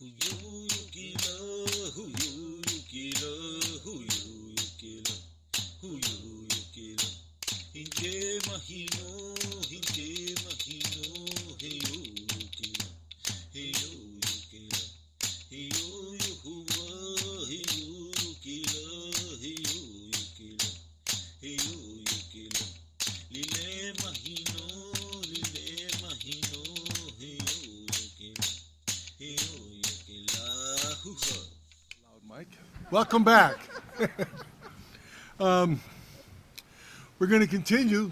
Huyu yukila, huyu yukila, huyu yukila, huyu yukila. Hinche mahino, heyo yukila, heyo yukila. Heyo yuhuwa, heyo yukila, heyo yukila, heyo yukila. Lile mahino, heyo yukila, heyo yukila, huha. Loud mic. Welcome back. We're going to continue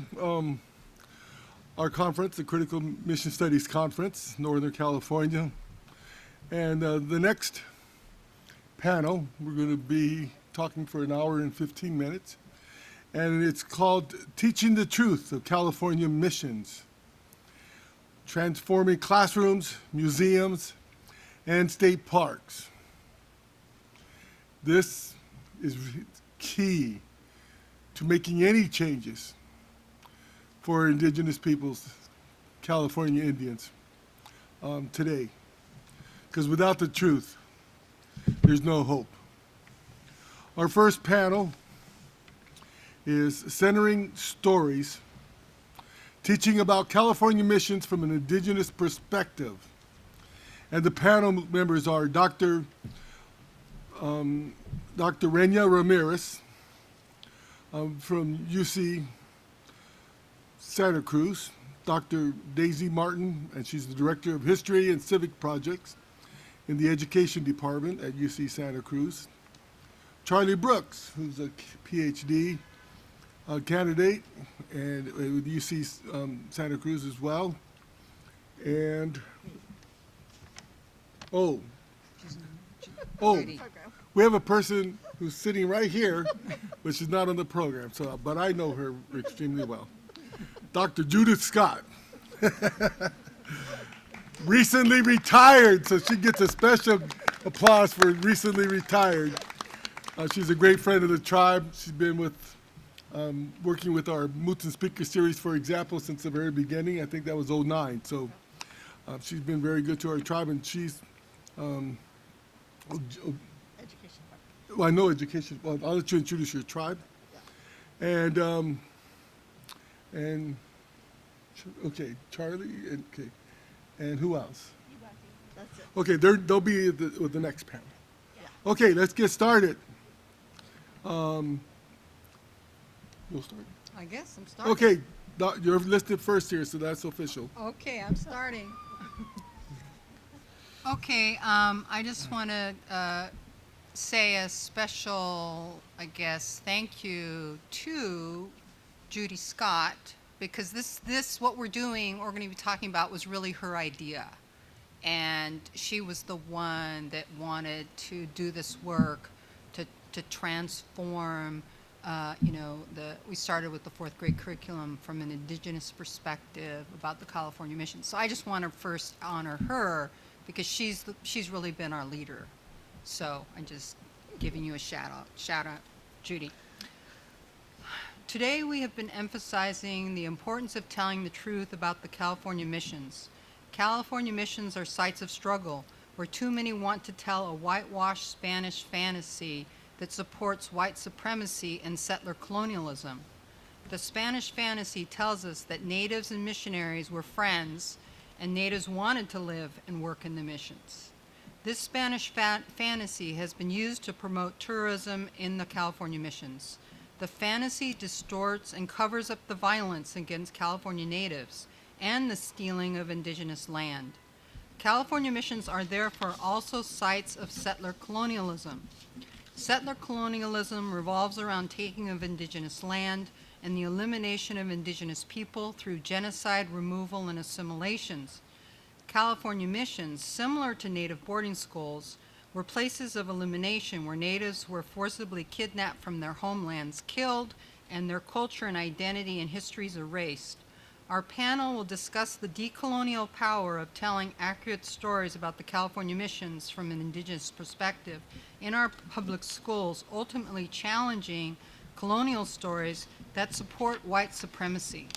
our conference, the Critical Mission Studies Conference, Northern California. And the next panel, we're going to be talking for an hour and 15 minutes. And it's called Teaching the Truth of California Missions, Transforming Classrooms, Museums, and State Parks. This is key to making any changes for Indigenous peoples, California Indians, today. Because without the truth, there's no hope. Our first panel is Centering Stories, teaching about California missions from an Indigenous perspective. And the panel members are Dr. Renya Ramirez from UC Santa Cruz, Dr. Daisy Martin, and she's the Director of History and Civic Projects in the Education Department at UC Santa Cruz. Charley Brooks, who's a PhD candidate and with UC Santa Cruz as well. And, we have a person who's sitting right here, but she's not on the program, but I know her extremely well. Dr. Judith Scott. Recently retired, so she gets a special applause for recently retired. She's a great friend of the tribe. She's been working with our Moots and Speaker series, for example, since the very beginning. I think that was 2009. So she's been very good to our tribe, and she's well, I know education. Well, I'll let you introduce your tribe. Yeah. And okay, Charley, and who else? That's it. Okay, they'll be with the next panel. Yeah. Okay, let's get started. You'll start. I guess I'm starting. Okay, you're listed first here, so that's official. Okay, I'm starting. Okay, I just want to say a special, I guess, thank you to Judy Scott, because this what we're going to be talking about was really her idea. And she was the one that wanted to do this work to transform, we started with the 4th grade curriculum from an Indigenous perspective about the California mission. So I just want to first honor her because she's really been our leader. So I'm just giving you a shout out, Judy. Today we have been emphasizing the importance of telling the truth about the California missions. California missions are sites of struggle where too many want to tell a whitewashed Spanish fantasy that supports white supremacy and settler colonialism. The Spanish fantasy tells us that natives and missionaries were friends and natives wanted to live and work in the missions. This Spanish fantasy has been used to promote tourism in the California missions. The fantasy distorts and covers up the violence against California natives and the stealing of indigenous land. California missions are therefore also sites of settler colonialism. Settler colonialism revolves around taking of indigenous land and the elimination of indigenous people through genocide, removal, and assimilations. California missions, similar to native boarding schools, were places of elimination where natives were forcibly kidnapped from their homelands, killed, and their culture and identity and histories erased. Our panel will discuss the decolonial power of telling accurate stories about the California missions from an Indigenous perspective in our public schools, ultimately challenging colonial stories that support white supremacy.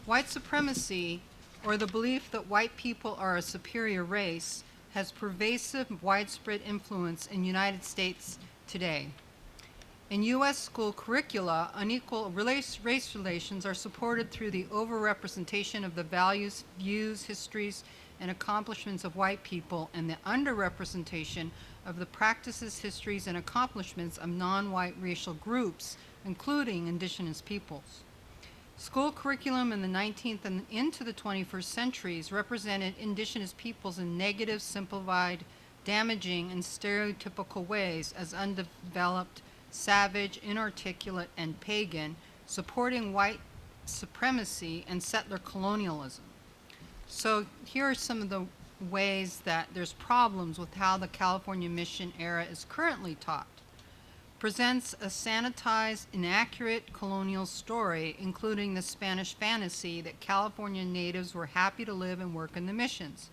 White supremacy, or the belief that white people are a superior race, has pervasive, widespread influence in the United States today. In U.S. school curricula, unequal race relations are supported through the overrepresentation of the values, views, histories, and accomplishments of white people, and the underrepresentation of the practices, histories, and accomplishments of non-white racial groups, including indigenous peoples. School curriculum in the 19th and into the 21st centuries represented indigenous peoples in negative, simplified, damaging, and stereotypical ways as undeveloped, savage, inarticulate, and pagan, supporting white supremacy and settler colonialism. So here are some of the ways that there's problems with how the California mission era is currently taught. Presents a sanitized, inaccurate colonial story, including the Spanish fantasy that California natives were happy to live and work in the missions.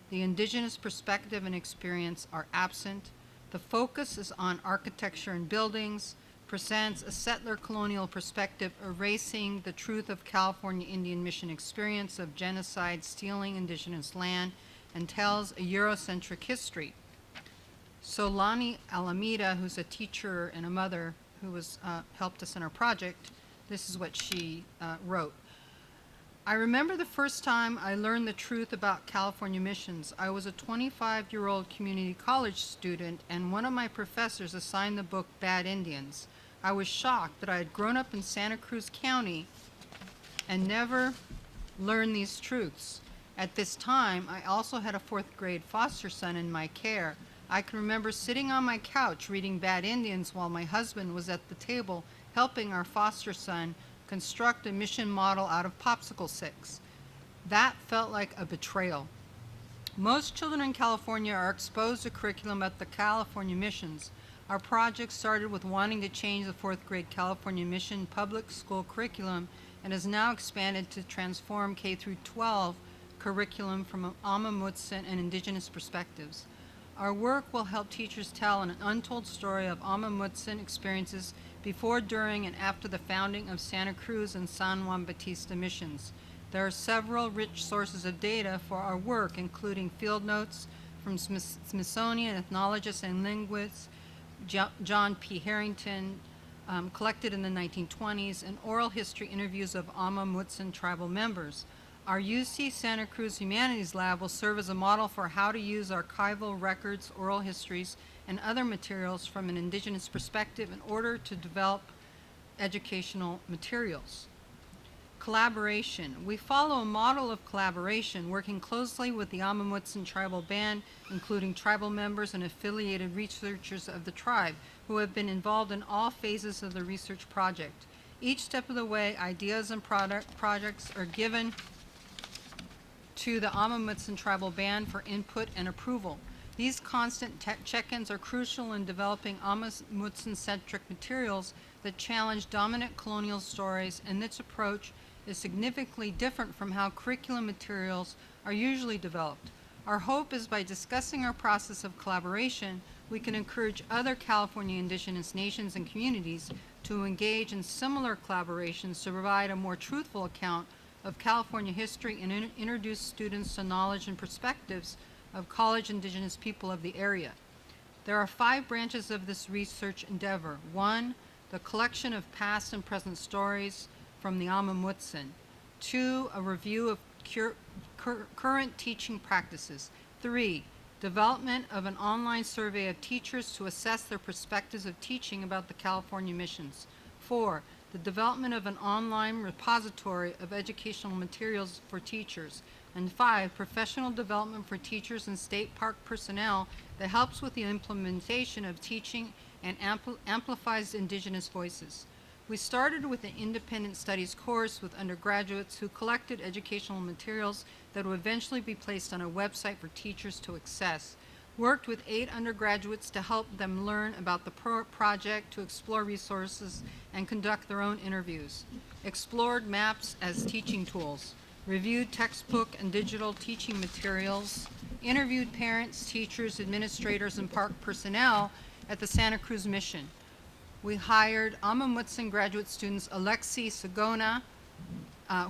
The indigenous perspective and experience are absent. The focus is on architecture and buildings, presents a settler colonial perspective, erasing the truth of California Indian mission experience of genocide, stealing indigenous land, and tells a Eurocentric history. So Lonnie Alameda, who's a teacher and a mother who was helped us in our project, this is what she wrote. I remember the first time I learned the truth about California missions. I was a 25-year-old community college student, and one of my professors assigned the book Bad Indians. I was shocked that I had grown up in Santa Cruz County and never learned these truths. At this time, I also had a 4th grade foster son in my care. I can remember sitting on my couch reading Bad Indians while my husband was at the table helping our foster son construct a mission model out of popsicle sticks. That felt like a betrayal. Most children in California are exposed to curriculum at the California missions. Our project started with wanting to change the 4th grade California mission public school curriculum and has now expanded to transform K through 12 curriculum from Amah-Mutsun and indigenous perspectives. Our work will help teachers tell an untold story of Amah-Mutsun experiences before, during, and after the founding of Santa Cruz and San Juan Bautista missions. There are several rich sources of data for our work, including field notes from Smithsonian ethnologists and linguists, John P. Harrington, collected in the 1920s, and oral history interviews of Amah-Mutsun tribal members. Our UC Santa Cruz Humanities Lab will serve as a model for how to use archival records, oral histories, and other materials from an indigenous perspective in order to develop educational materials. Collaboration. We follow a model of collaboration, working closely with the Amah-Mutsun tribal band, including tribal members and affiliated researchers of the tribe, who have been involved in all phases of the research project. Each step of the way, ideas and projects are given to the Amah-Mutsun tribal band for input and approval. These constant check-ins are crucial in developing Amah-Mutsun-centric materials that challenge dominant colonial stories, and this approach is significantly different from how curriculum materials are usually developed. Our hope is by discussing our process of collaboration, we can encourage other California indigenous nations and communities to engage in similar collaborations to provide a more truthful account of California history and introduce students to knowledge and perspectives of college indigenous people of the area. There are 5 branches of this research endeavor. 1, the collection of past and present stories from the Amah-Mutsun. 2, a review of current teaching practices. 3, development of an online survey of teachers to assess their perspectives of teaching about the California missions. 4, the development of an online repository of educational materials for teachers. And 5, professional development for teachers and state park personnel that helps with the implementation of teaching and amplifies indigenous voices. We started with an independent studies course with undergraduates who collected educational materials that would eventually be placed on a website for teachers to access. Worked with 8 undergraduates to help them learn about the project, to explore resources, and conduct their own interviews. Explored maps as teaching tools. Reviewed textbook and digital teaching materials. Interviewed parents, teachers, administrators, and park personnel at the Santa Cruz mission. We hired Amah-Mutsun graduate students Alexi Sagona,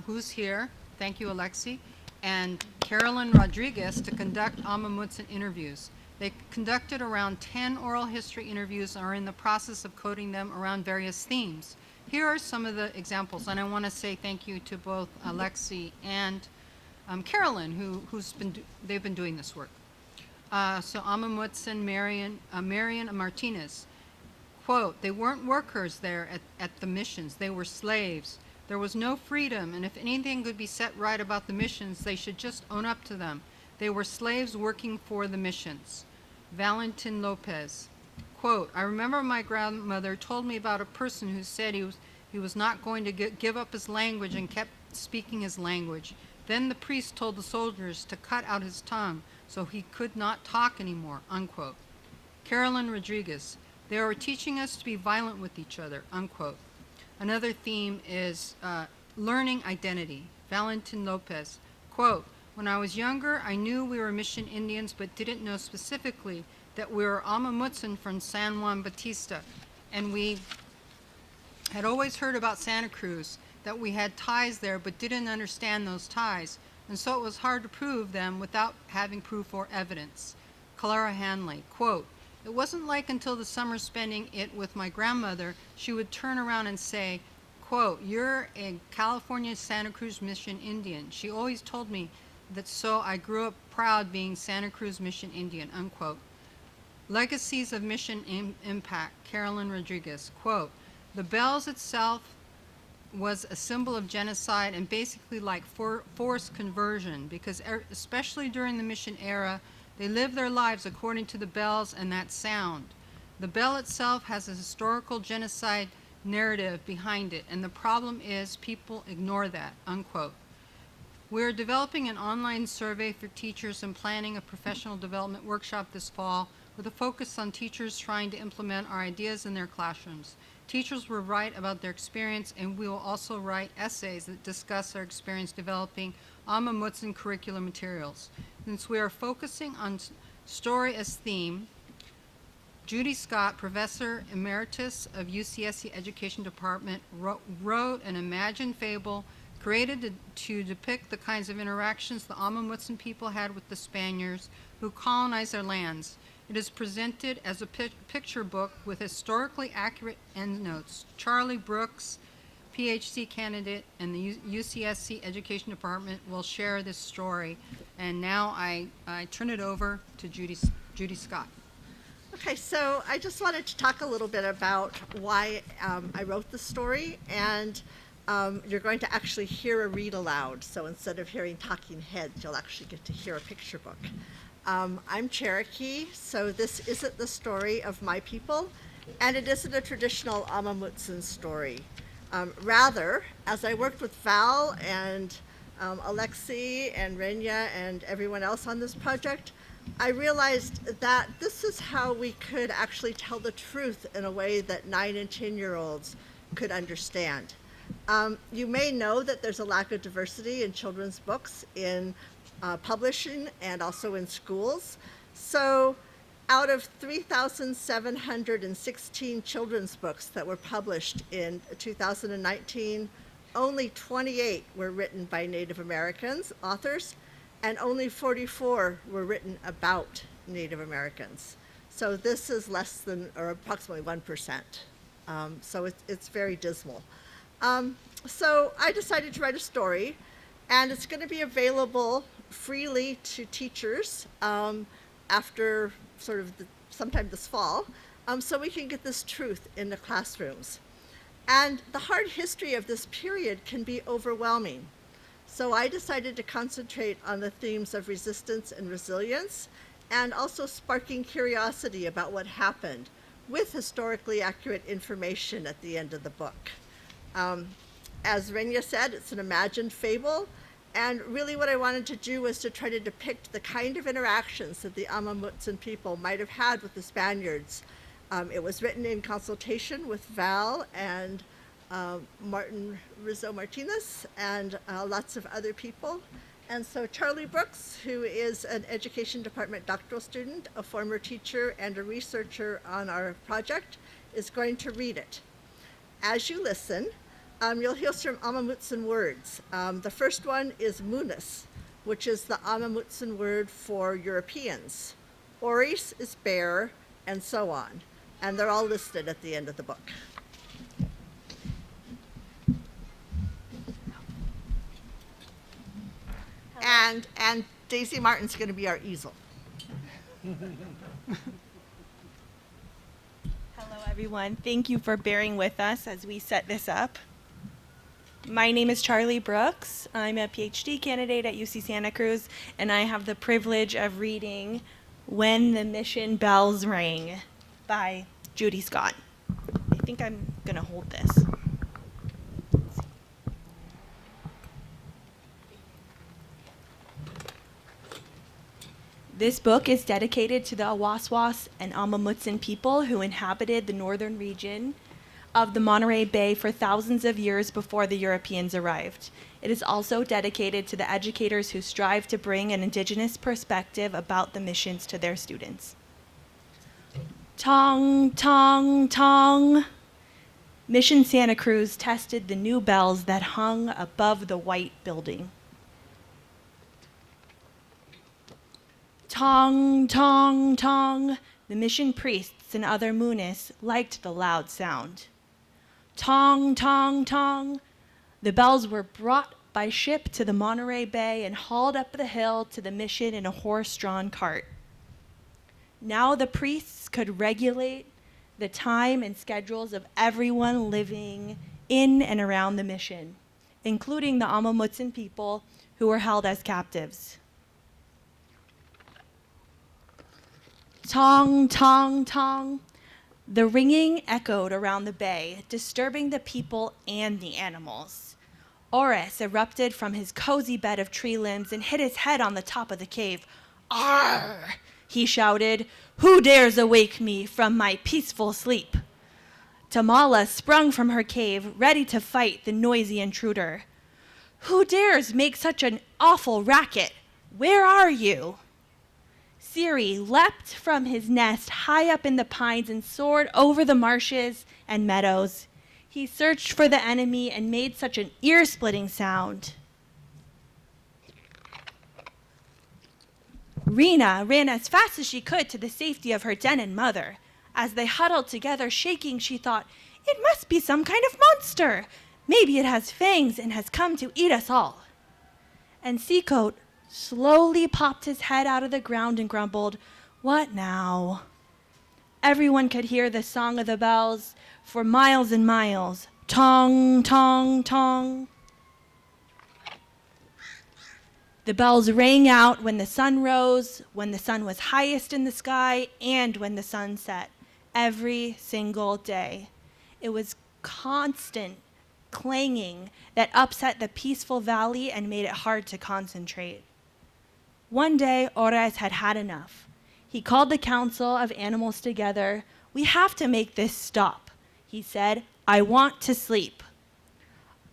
who's here, thank you Alexi, and Carolyn Rodriguez to conduct Amamutsan interviews. They conducted around 10 oral history interviews and are in the process of coding them around various themes. Here are some of the examples, and I want to say thank you to both Alexi and Carolyn, they've been doing this work. So Amamutsan Marian Martinez, quote, "They weren't workers there at the missions, they were slaves. There was no freedom, and if anything could be set right about the missions, they should just own up to them. They were slaves working for the missions." Valentin Lopez, quote, "I remember my grandmother told me about a person who said he was not going to give up his language and kept speaking his language. Then the priest told the soldiers to cut out his tongue so he could not talk anymore," unquote. Carolyn Rodriguez, "They were teaching us to be violent with each other," unquote. Another theme is learning identity. Valentin Lopez, quote, "When I was younger, I knew we were Mission Indians, but didn't know specifically that we were Amamutsan from San Juan Bautista. And we had always heard about Santa Cruz, that we had ties there, but didn't understand those ties. And so it was hard to prove them without having proof or evidence." Clara Hanley, quote, "It wasn't like until the summer spending it with my grandmother, she would turn around and say, quote, 'You're a California Santa Cruz Mission Indian.' She always told me that, so I grew up proud being Santa Cruz Mission Indian," unquote. Legacies of Mission Impact, Carolyn Rodriguez, quote, "The bells itself was a symbol of genocide and basically like forced conversion, because especially during the mission era, they lived their lives according to the bells and that sound. The bell itself has a historical genocide narrative behind it, and the problem is people ignore that," unquote. "We're developing an online survey for teachers and planning a professional development workshop this fall with a focus on teachers trying to implement our ideas in their classrooms. Teachers will write about their experience, and we will also write essays that discuss our experience developing Amamutsan curricular materials. Since we are focusing on story as theme, Judy Scott, Professor Emeritus of UCSC Education Department, wrote an imagined fable created to depict the kinds of interactions the Amamutsan people had with the Spaniards who colonized their lands. It is presented as a picture book with historically accurate endnotes. Charley Brooks, PhD candidate in the UCSC Education Department, will share this story. And now I turn it over to Judy Scott. Okay, so I just wanted to talk a little bit about why I wrote the story, and you're going to actually hear a read aloud. So instead of hearing talking heads, you'll actually get to hear a picture book. I'm Cherokee, so this isn't the story of my people, and it isn't a traditional Amamutsan story. Rather, as I worked with Val and Alexi and Renya and everyone else on this project, I realized that this is how we could actually tell the truth in a way that 9 and 10-year-olds could understand. You may know that there's a lack of diversity in children's books in publishing and also in schools. So out of 3,716 children's books that were published in 2019, only 28 were written by Native Americans authors, and only 44 were written about Native Americans. So this is less than, or approximately 1%. So it's very dismal. So I decided to write a story, and it's going to be available freely to teachers after sort of sometime this fall, so we can get this truth in the classrooms. And the hard history of this period can be overwhelming. So I decided to concentrate on the themes of resistance and resilience, and also sparking curiosity about what happened with historically accurate information at the end of the book. As Renya said, it's an imagined fable, and really what I wanted to do was to try to depict the kind of interactions that the Amamutsan people might have had with the Spaniards. It was written in consultation with Val and Martin Rizzo Martinez and lots of other people. And so Charley Brooks, who is an education department doctoral student, a former teacher, and a researcher on our project, is going to read it. As you listen, you'll hear some Amamutsan words. The first one is munas, which is the Amamutsan word for Europeans. Oris is bear, and so on. And they're all listed at the end of the book. And Daisy Martin's going to be our easel. Hello, everyone. Thank you for bearing with us as we set this up. My name is Charley Brooks. I'm a PhD candidate at UC Santa Cruz, and I have the privilege of reading When the Mission Bells Rang by Judy Scott. I think I'm going to hold this. This book is dedicated to the Awaswas and Amamutsan people who inhabited the northern region of the Monterey Bay for thousands of years before the Europeans arrived. It is also dedicated to the educators who strive to bring an indigenous perspective about the missions to their students. Tong, tong, tong. Mission Santa Cruz tested the new bells that hung above the white building. Tong, tong, tong. The mission priests and other Munis liked the loud sound. Tong, tong, tong. The bells were brought by ship to the Monterey Bay and hauled up the hill to the mission in a horse-drawn cart. Now the priests could regulate the time and schedules of everyone living in and around the mission, including the Amamutsan people who were held as captives. Tong, tong, tong. The ringing echoed around the bay, disturbing the people and the animals. Oris erupted from his cozy bed of tree limbs and hit his head on the top of the cave. Arr! He shouted, "Who dares awake me from my peaceful sleep?" Tamala sprung from her cave, ready to fight the noisy intruder. "Who dares make such an awful racket? Where are you?" Siri leapt from his nest high up in the pines and soared over the marshes and meadows. He searched for the enemy and made such an ear-splitting sound. Renya ran as fast as she could to the safety of her den and mother. As they huddled together, shaking, she thought, "It must be some kind of monster. Maybe it has fangs and has come to eat us all." And Seacoat slowly popped his head out of the ground and grumbled, "What now?" Everyone could hear the song of the bells for miles and miles. Tong, tong, tong. The bells rang out when the sun rose, when the sun was highest in the sky, and when the sun set, every single day. It was constant clanging that upset the peaceful valley and made it hard to concentrate. One day, Oris had had enough. He called the council of animals together. "We have to make this stop," he said. "I want to sleep."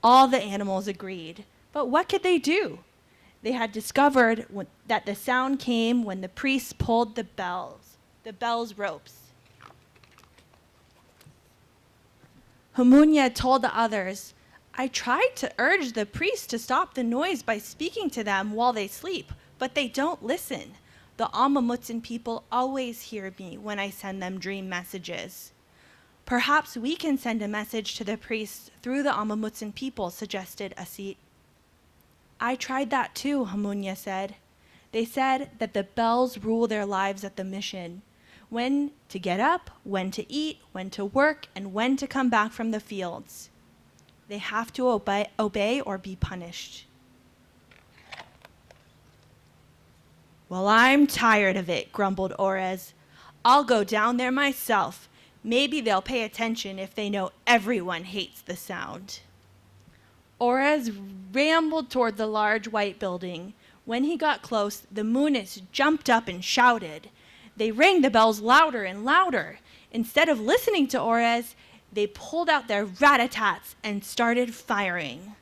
All the animals agreed, but what could they do? They had discovered that the sound came when the priests pulled the bell's ropes. Humunya told the others, "I tried to urge the priests to stop the noise by speaking to them while they sleep, but they don't listen. The Amamutsan people always hear me when I send them dream messages." "Perhaps we can send a message to the priests through the Amamutsan people," suggested Asit. "I tried that too," Humunya said. "They said that the bells rule their lives at the mission. When to get up, when to eat, when to work, and when to come back from the fields. They have to obey or be punished." "Well, I'm tired of it," grumbled Oris. "I'll go down there myself. Maybe they'll pay attention if they know everyone hates the sound." Oris rambled toward the large white building. When he got close, the Munis jumped up and shouted. They rang the bells louder and louder. Instead of listening to Oris, they pulled out their rat-a-tats and started firing.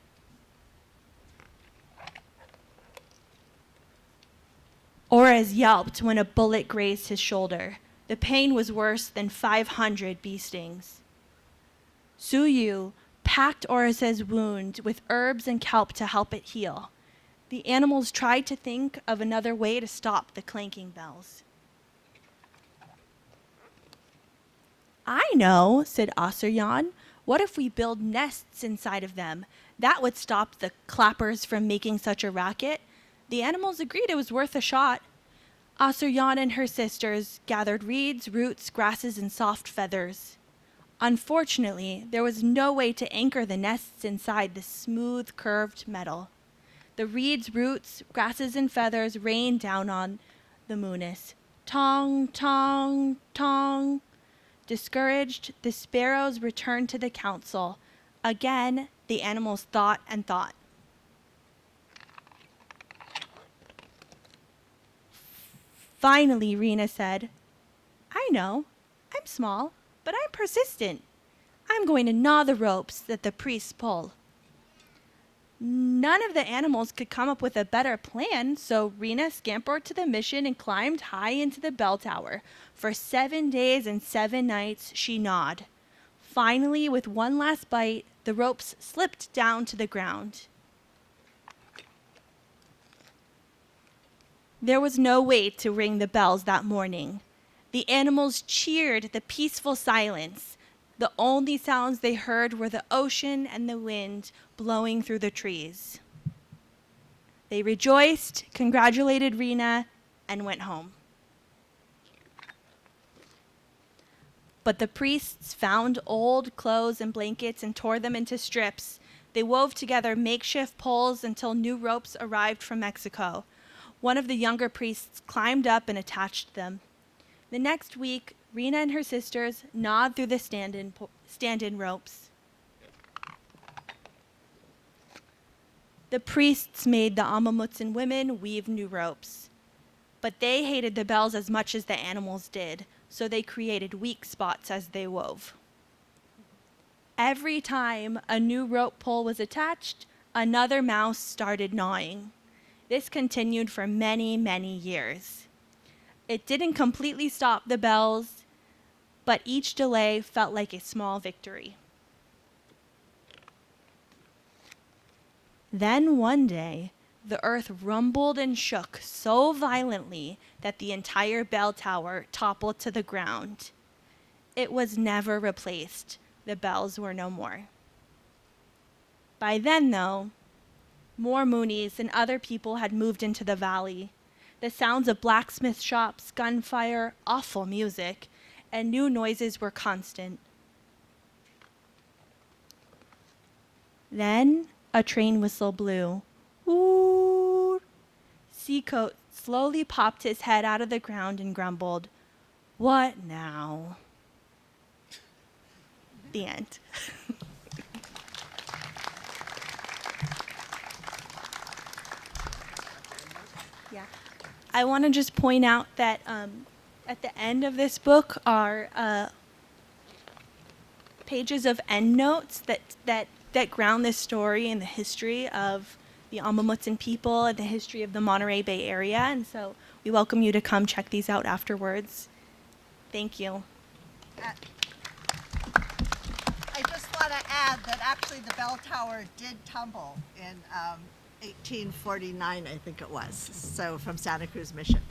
Oris yelped when a bullet grazed his shoulder. The pain was worse than 500 bee stings. Suyu packed Oris's wound with herbs and kelp to help it heal. The animals tried to think of another way to stop the clanking bells. I know, said Osiryan. What if we build nests inside of them? That would stop the clappers from making such a racket. The animals agreed it was worth a shot. Osiryan and her sisters gathered reeds, roots, grasses, and soft feathers. Unfortunately, there was no way to anchor the nests inside the smooth, curved metal. The reeds, roots, grasses, and feathers rained down on the Moonis. Tong, tong, tong. Discouraged, the sparrows returned to the council. Again, the animals thought and thought. Finally, Renya said, I know. I'm small, but I'm persistent. I'm going to gnaw the ropes that the priests pull. None of the animals could come up with a better plan, so Renya scampered to the mission and climbed high into the bell tower. For 7 days and 7 nights, she gnawed. Finally, with one last bite, the ropes slipped down to the ground. There was no way to ring the bells that morning. The animals cheered the peaceful silence. The only sounds they heard were the ocean and the wind blowing through the trees. They rejoiced, congratulated Renya, and went home. But the priests found old clothes and blankets and tore them into strips. They wove together makeshift poles until new ropes arrived from Mexico. One of the younger priests climbed up and attached them. The next week, Renya and her sisters gnawed through the stand-in ropes. The priests made the Amamutsan women weave new ropes. But they hated the bells as much as the animals did, so they created weak spots as they wove. Every time a new rope pole was attached, another mouse started gnawing. This continued for many, many years. It didn't completely stop the bells, but each delay felt like a small victory. Then one day, the earth rumbled and shook so violently that the entire bell tower toppled to the ground. It was never replaced. The bells were no more. By then, though, more Moonies and other people had moved into the valley. The sounds of blacksmith shops, gunfire, awful music, and new noises were constant. Then a train whistle blew. Ooh! Seacoat slowly popped his head out of the ground and grumbled, "What now?" The end. Yeah. I want to just point out that at the end of this book are pages of endnotes that ground this story in the history of the Amamutsan people and the history of the Monterey Bay area. And so we welcome you to come check these out afterwards. Thank you. I just want to add that actually the bell tower did tumble in 1849, I think it was, so from Santa Cruz Mission.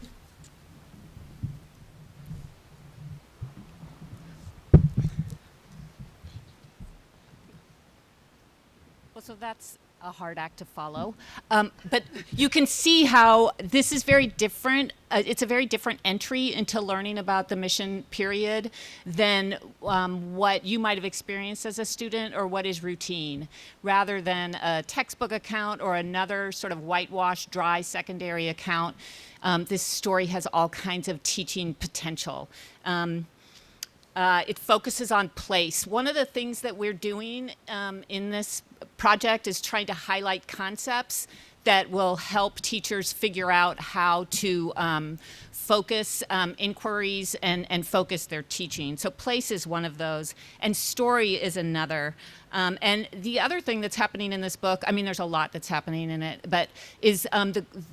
Well, so that's a hard act to follow. But you can see how this is very different. It's a very different entry into learning about the mission period than what you might have experienced as a student or what is routine, rather than a textbook account or another sort of whitewashed, dry secondary account. This story has all kinds of teaching potential. It focuses on place. One of the things that we're doing in this project is trying to highlight concepts that will help teachers figure out how to focus inquiries and focus their teaching. So place is one of those, and story is another. And the other thing that's happening in this book, I mean, there's a lot that's happening in it, but is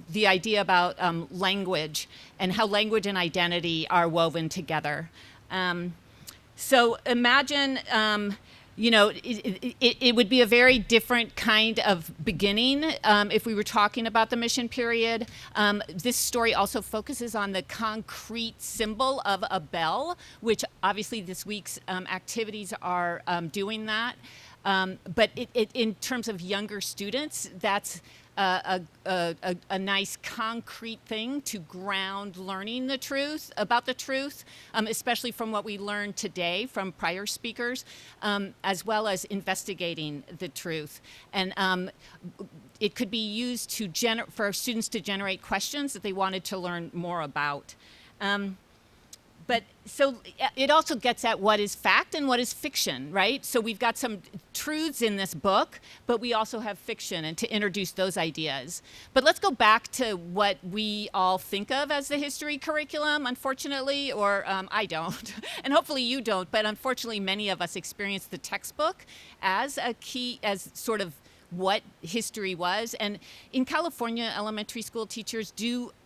the idea about language and how language and identity are woven together. So imagine it would be a very different kind of beginning if we were talking about the mission period. This story also focuses on the concrete symbol of a bell, which obviously this week's activities are doing that. But in terms of younger students, that's a nice concrete thing to ground learning the truth about the truth, especially from what we learned today from prior speakers, as well as investigating the truth. And it could be used for students to generate questions that they wanted to learn more about. But so it also gets at what is fact and what is fiction, right? So we've got some truths in this book, but we also have fiction, and to introduce those ideas. But let's go back to what we all think of as the history curriculum, unfortunately, or I don't, and hopefully you don't, but unfortunately many of us experience the textbook as a key, as sort of what history was. And in California, elementary school teachers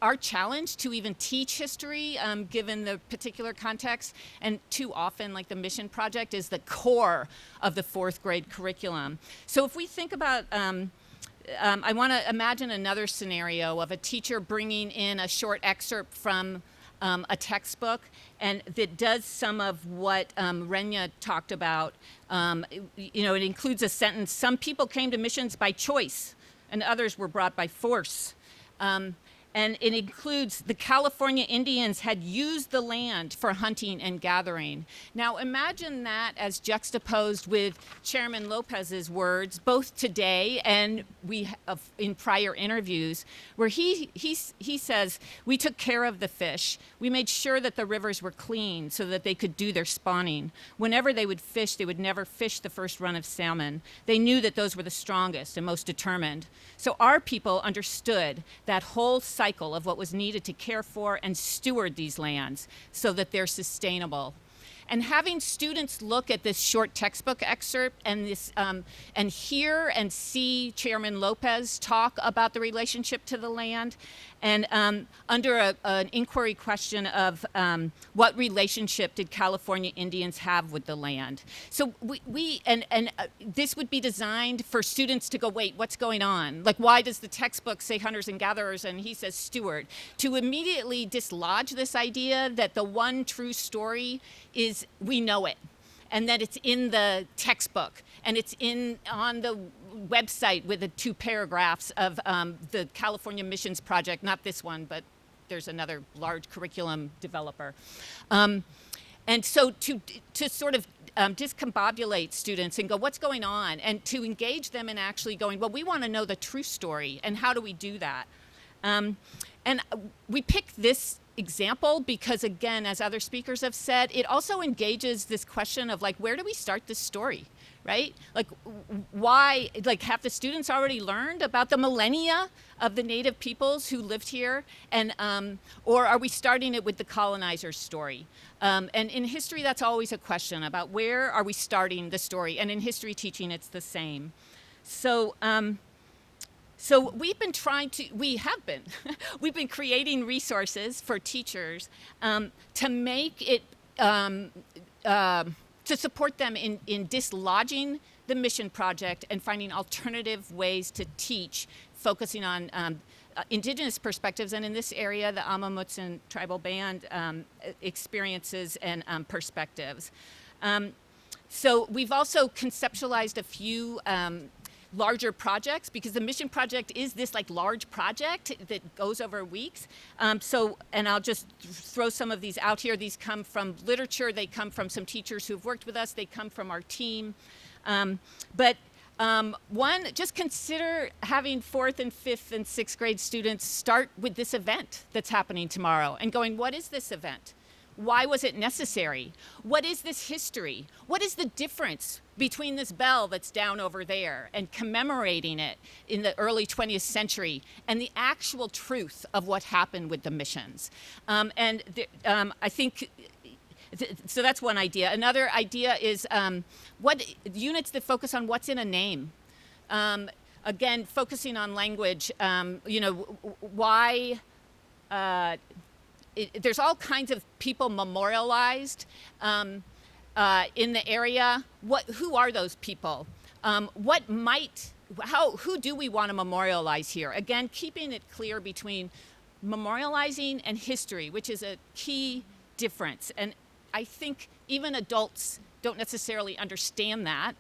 are challenged to even teach history given the particular context. And too often, like the Mission Project is the core of the 4th grade curriculum. So if we think about, I want to imagine another scenario of a teacher bringing in a short excerpt from a textbook, and that does some of what Renya talked about. It includes a sentence: some people came to missions by choice, and others were brought by force. And it includes the California Indians had used the land for hunting and gathering. Now imagine that as juxtaposed with Chairman Lopez's words, both today and in prior interviews, where he says, we took care of the fish. We made sure that the rivers were clean so that they could do their spawning. Whenever they would fish, they would never fish the first run of salmon. They knew that those were the strongest and most determined. So our people understood that whole cycle of what was needed to care for and steward these lands so that they're sustainable. And having students look at this short textbook excerpt and this and hear and see Chairman Lopez talk about the relationship to the land, and under an inquiry question of what relationship did California Indians have with the land. So this would be designed for students to go, wait, what's going on? Like, why does the textbook say hunters and gatherers and he says steward? To immediately dislodge this idea that the one true story is we know it, and that it's in the textbook, and it's on the website with the 2 paragraphs of the California Missions Project, not this one, but there's another large curriculum developer. And so to sort of discombobulate students and go, what's going on? And to engage them in actually going, well, we want to know the true story, and how do we do that? And we picked this example because, again, as other speakers have said, it also engages this question of, like, where do we start this story, right? Like, why, like, have the students already learned about the millennia of the native peoples who lived here? And, or are we starting it with the colonizer's story? And in history, that's always a question about where are we starting the story? And in history teaching, it's the same. So, So we've been creating resources for teachers to make it, to support them in dislodging the Mission Project and finding alternative ways to teach, focusing on Indigenous perspectives, and in this area, the Amamutsun tribal band experiences and perspectives. So we've also conceptualized a few larger projects, because the Mission Project is this like large project that goes over weeks. And I'll just throw some of these out here. These come from literature. They come from some teachers who've worked with us. They come from our team. One, just consider having 4th and 5th and 6th grade students start with this event that's happening tomorrow and going, what is this event? Why was it necessary? What is this history? What is the difference between this bell that's down over there and commemorating it in the early 20th century and the actual truth of what happened with the missions? I think, so that's one idea. Another idea is what units that focus on what's in a name. Again, focusing on language, why, there's all kinds of people memorialized, in the area. Who are those people? Who do we want to memorialize here? Again, keeping it clear between memorializing and history, which is a key difference. And I think even adults don't necessarily understand that.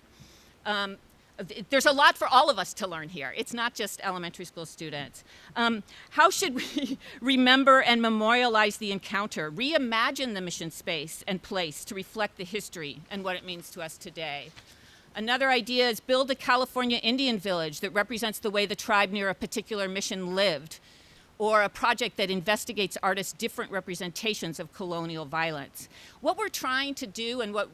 There's a lot for all of us to learn here. It's not just elementary school students. How should we remember and memorialize the encounter? Reimagine the mission space and place to reflect the history and what it means to us today. Another idea is build a California Indian village that represents the way the tribe near a particular mission lived, or a project that investigates artists' different representations of colonial violence. What we're trying to do, and what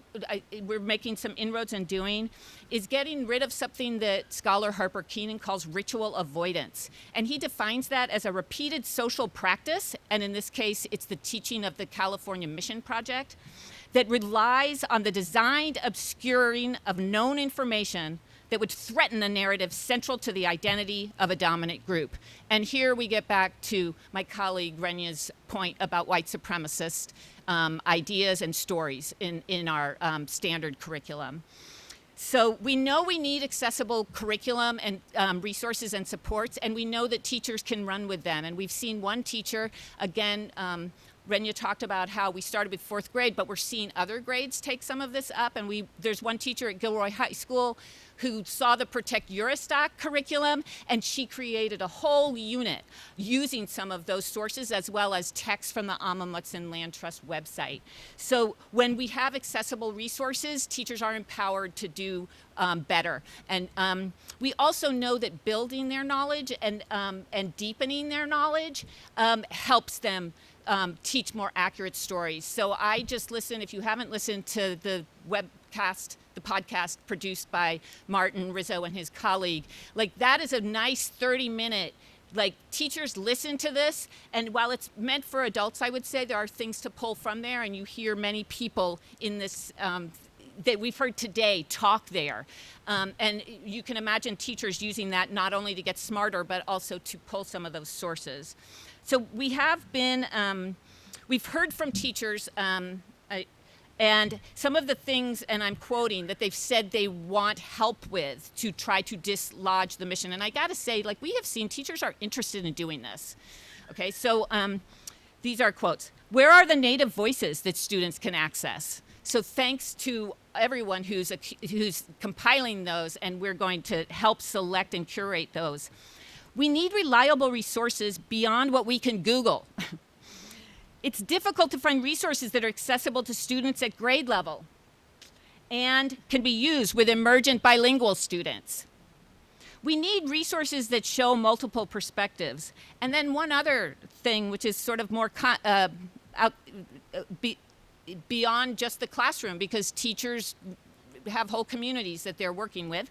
we're making some inroads in doing, is getting rid of something that scholar Harper Keenan calls ritual avoidance. And he defines that as a repeated social practice, and in this case, it's the teaching of the California Mission Project, that relies on the designed obscuring of known information that would threaten a narrative central to the identity of a dominant group. And here we get back to my colleague Renya's point about white supremacist ideas and stories in our standard curriculum. So we know we need accessible curriculum and resources and supports, and we know that teachers can run with them. And we've seen one teacher, again, Renya talked about how we started with 4th grade, but we're seeing other grades take some of this up. And there's one teacher at Gilroy High School who saw the Protect Eurostock curriculum, and she created a whole unit using some of those sources as well as text from the Amamutsan Land Trust website. So when we have accessible resources, teachers are empowered to do better. And we also know that building their knowledge and deepening their knowledge helps them teach more accurate stories. So I just listen, if you haven't listened to the webcast, the podcast produced by Martin Rizzo and his colleague, like that is a nice 30-minute, like teachers listen to this, and while it's meant for adults, I would say there are things to pull from there, and you hear many people in this that we've heard today talk there. And you can imagine teachers using that not only to get smarter, but also to pull some of those sources. So we have been, we've heard from teachers, and some of the things, and I'm quoting, that they've said they want help with to try to dislodge the mission. And I gotta say, like, we have seen teachers are interested in doing this. Okay, so these are quotes. Where are the native voices that students can access? So thanks to everyone who's compiling those, and we're going to help select and curate those. We need reliable resources beyond what we can Google. It's difficult to find resources that are accessible to students at grade level and can be used with emergent bilingual students. We need resources that show multiple perspectives. And then one other thing, which is sort of more beyond just the classroom, because teachers have whole communities that they're working with.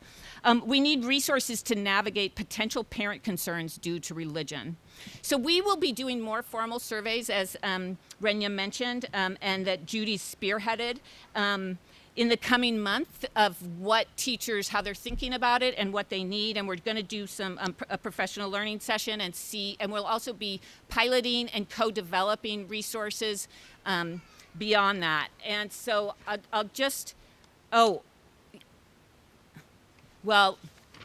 We need resources to navigate potential parent concerns due to religion. So we will be doing more formal surveys, as Renya mentioned, and that Judy spearheaded in the coming month, of what teachers, how they're thinking about it and what they need. And we're going to do some a professional learning session and we'll also be piloting and co-developing resources beyond that. And so I'll just, well,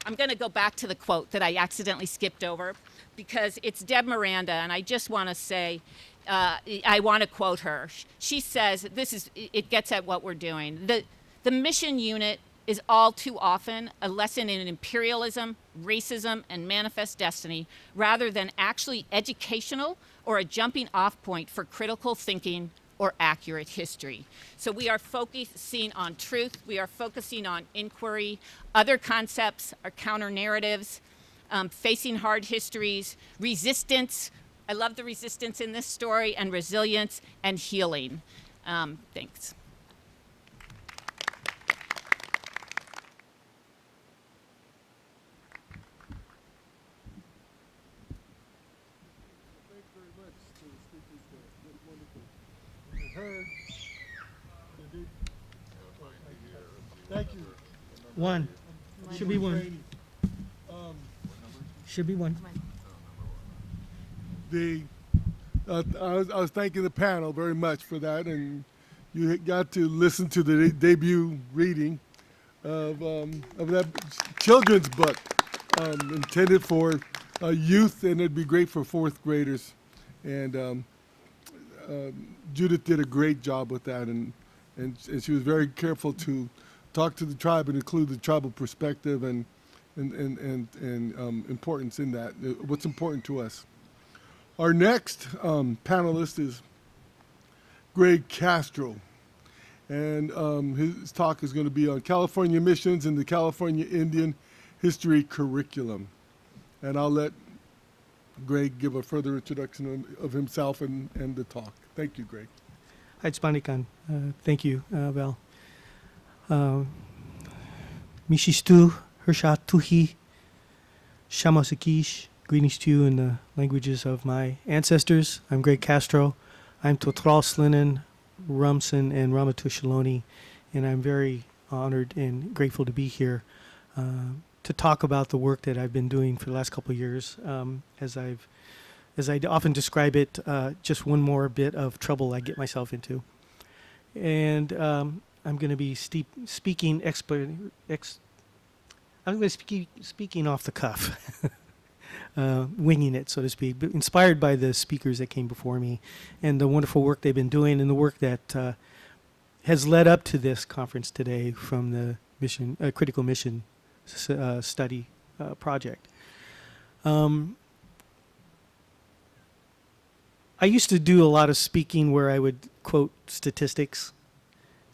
I'm going to go back to the quote that I accidentally skipped over, because it's Deb Miranda, and I just want to say, I want to quote her. She says, it gets at what we're doing. The mission unit is all too often a lesson in imperialism, racism, and manifest destiny, rather than actually educational or a jumping off point for critical thinking or accurate history. So we are focusing on truth, we are focusing on inquiry. Other concepts are counter-narratives, facing hard histories, resistance. I love the resistance in this story, and resilience and healing. Thanks. Thank you very much to the speakers. That's wonderful. You heard. Thank you. One. Should be one. Should be one. I was thanking the panel very much for that, and you got to listen to the debut reading of that children's book intended for youth, and it'd be great for fourth graders. And Judith did a great job with that, and she was very careful to talk to the tribe and include the tribal perspective and importance in that, what's important to us. Our next panelist is Gregg Castro, and his talk is going to be on California missions and the California Indian history curriculum. And I'll let Gregg give a further introduction of himself and the talk. Thank you, Gregg. Haitzpanikan. Thank you, Val. Mishistu, Hersha Tuhi, Shamasakish. Greetings to you in the languages of my ancestors. I'm Gregg Castro. I'm Totral Salinan, Rumsien, and Ramaytush Ohlone, and I'm very honored and grateful to be here to talk about the work that I've been doing for the last couple of years. As I often describe it, just one more bit of trouble I get myself into. And I'm going to be speaking off the cuff, winging it, so to speak, but inspired by the speakers that came before me and the wonderful work they've been doing and the work that has led up to this conference today from the mission, critical mission study project. I used to do a lot of speaking where I would quote statistics,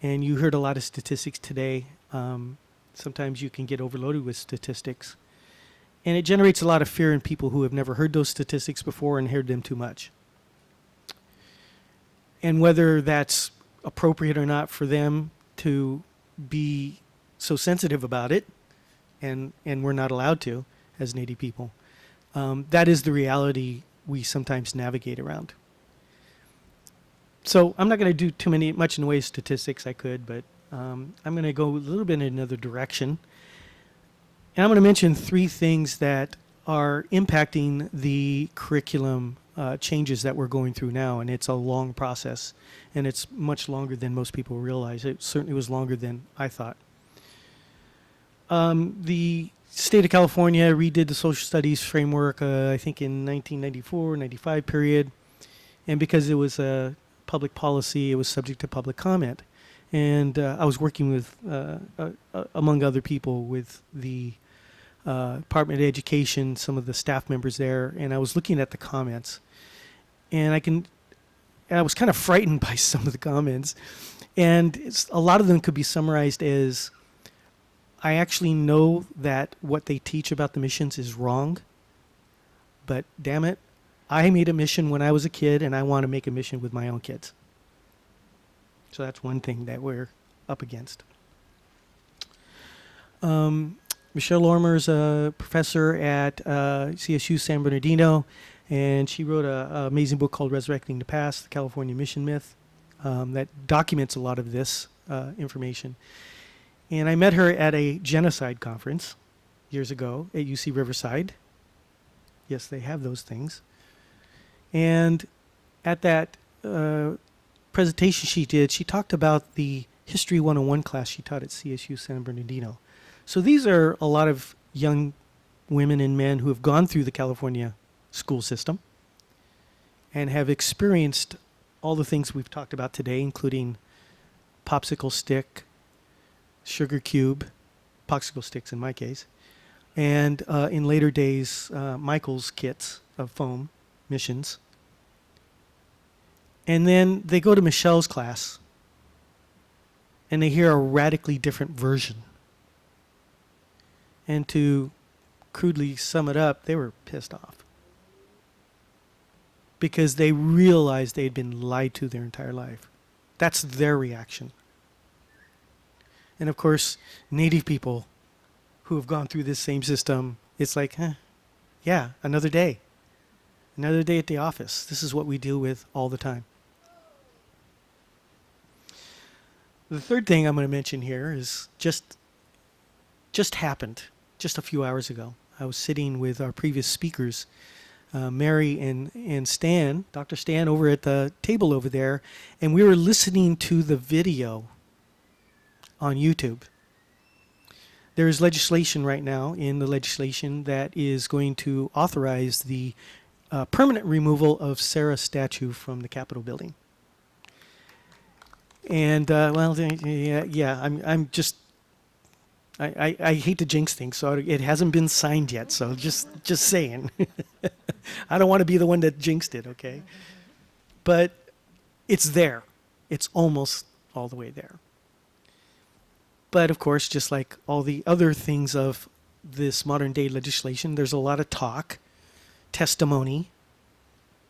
and you heard a lot of statistics today. Sometimes you can get overloaded with statistics, and it generates a lot of fear in people who have never heard those statistics before and heard them too much. And whether that's appropriate or not for them to be so sensitive about it, and we're not allowed to as Native people, that is the reality we sometimes navigate around. So I'm not going to do much in the way of statistics. I could, but I'm going to go a little bit in another direction. And I'm going to mention three things that are impacting the curriculum changes that we're going through now. And it's a long process, and it's much longer than most people realize. It certainly was longer than I thought. The state of California redid the social studies framework, I think in 1994-95 period. And because it was a public policy, it was subject to public comment. And I was working with, among other people, with the Department of Education, some of the staff members there, and I was looking at the comments. And I was kind of frightened by some of the comments. And a lot of them could be summarized as, I actually know that what they teach about the missions is wrong, but damn it, I made a mission when I was a kid, and I want to make a mission with my own kids. So that's one thing that we're up against. Michelle Lorimer's a professor at CSU San Bernardino, and she wrote an amazing book called Resurrecting the Past, the California Mission Myth, that documents a lot of this information. And I met her at a genocide conference years ago at UC Riverside. Yes, they have those things. And at that presentation she did, she talked about the History 101 class she taught at CSU San Bernardino. So these are a lot of young women and men who have gone through the California school system and have experienced all the things we've talked about today, including popsicle stick, sugar cube, popsicle sticks in my case, and in later days, Michael's kits of foam missions. And then they go to Michelle's class and they hear a radically different version. And to crudely sum it up, they were pissed off because they realized they'd been lied to their entire life. That's their reaction. And of course, Native people who have gone through this same system, it's like, yeah, another day. Another day at the office. This is what we deal with all the time. The third thing I'm going to mention here is just happened just a few hours ago. I was sitting with our previous speakers Mary and Stan, Dr. Stan, over at the table over there, and we were listening to the video on YouTube. There is legislation right now in the legislation that is going to authorize the permanent removal of Sarah's statue from the Capitol building. And I'm just, I hate to jinx things, so it hasn't been signed yet. So just saying, I don't want to be the one that jinxed it, okay? But it's there. It's almost all the way there. But of course, just like all the other things of this modern day legislation, there's a lot of talk, testimony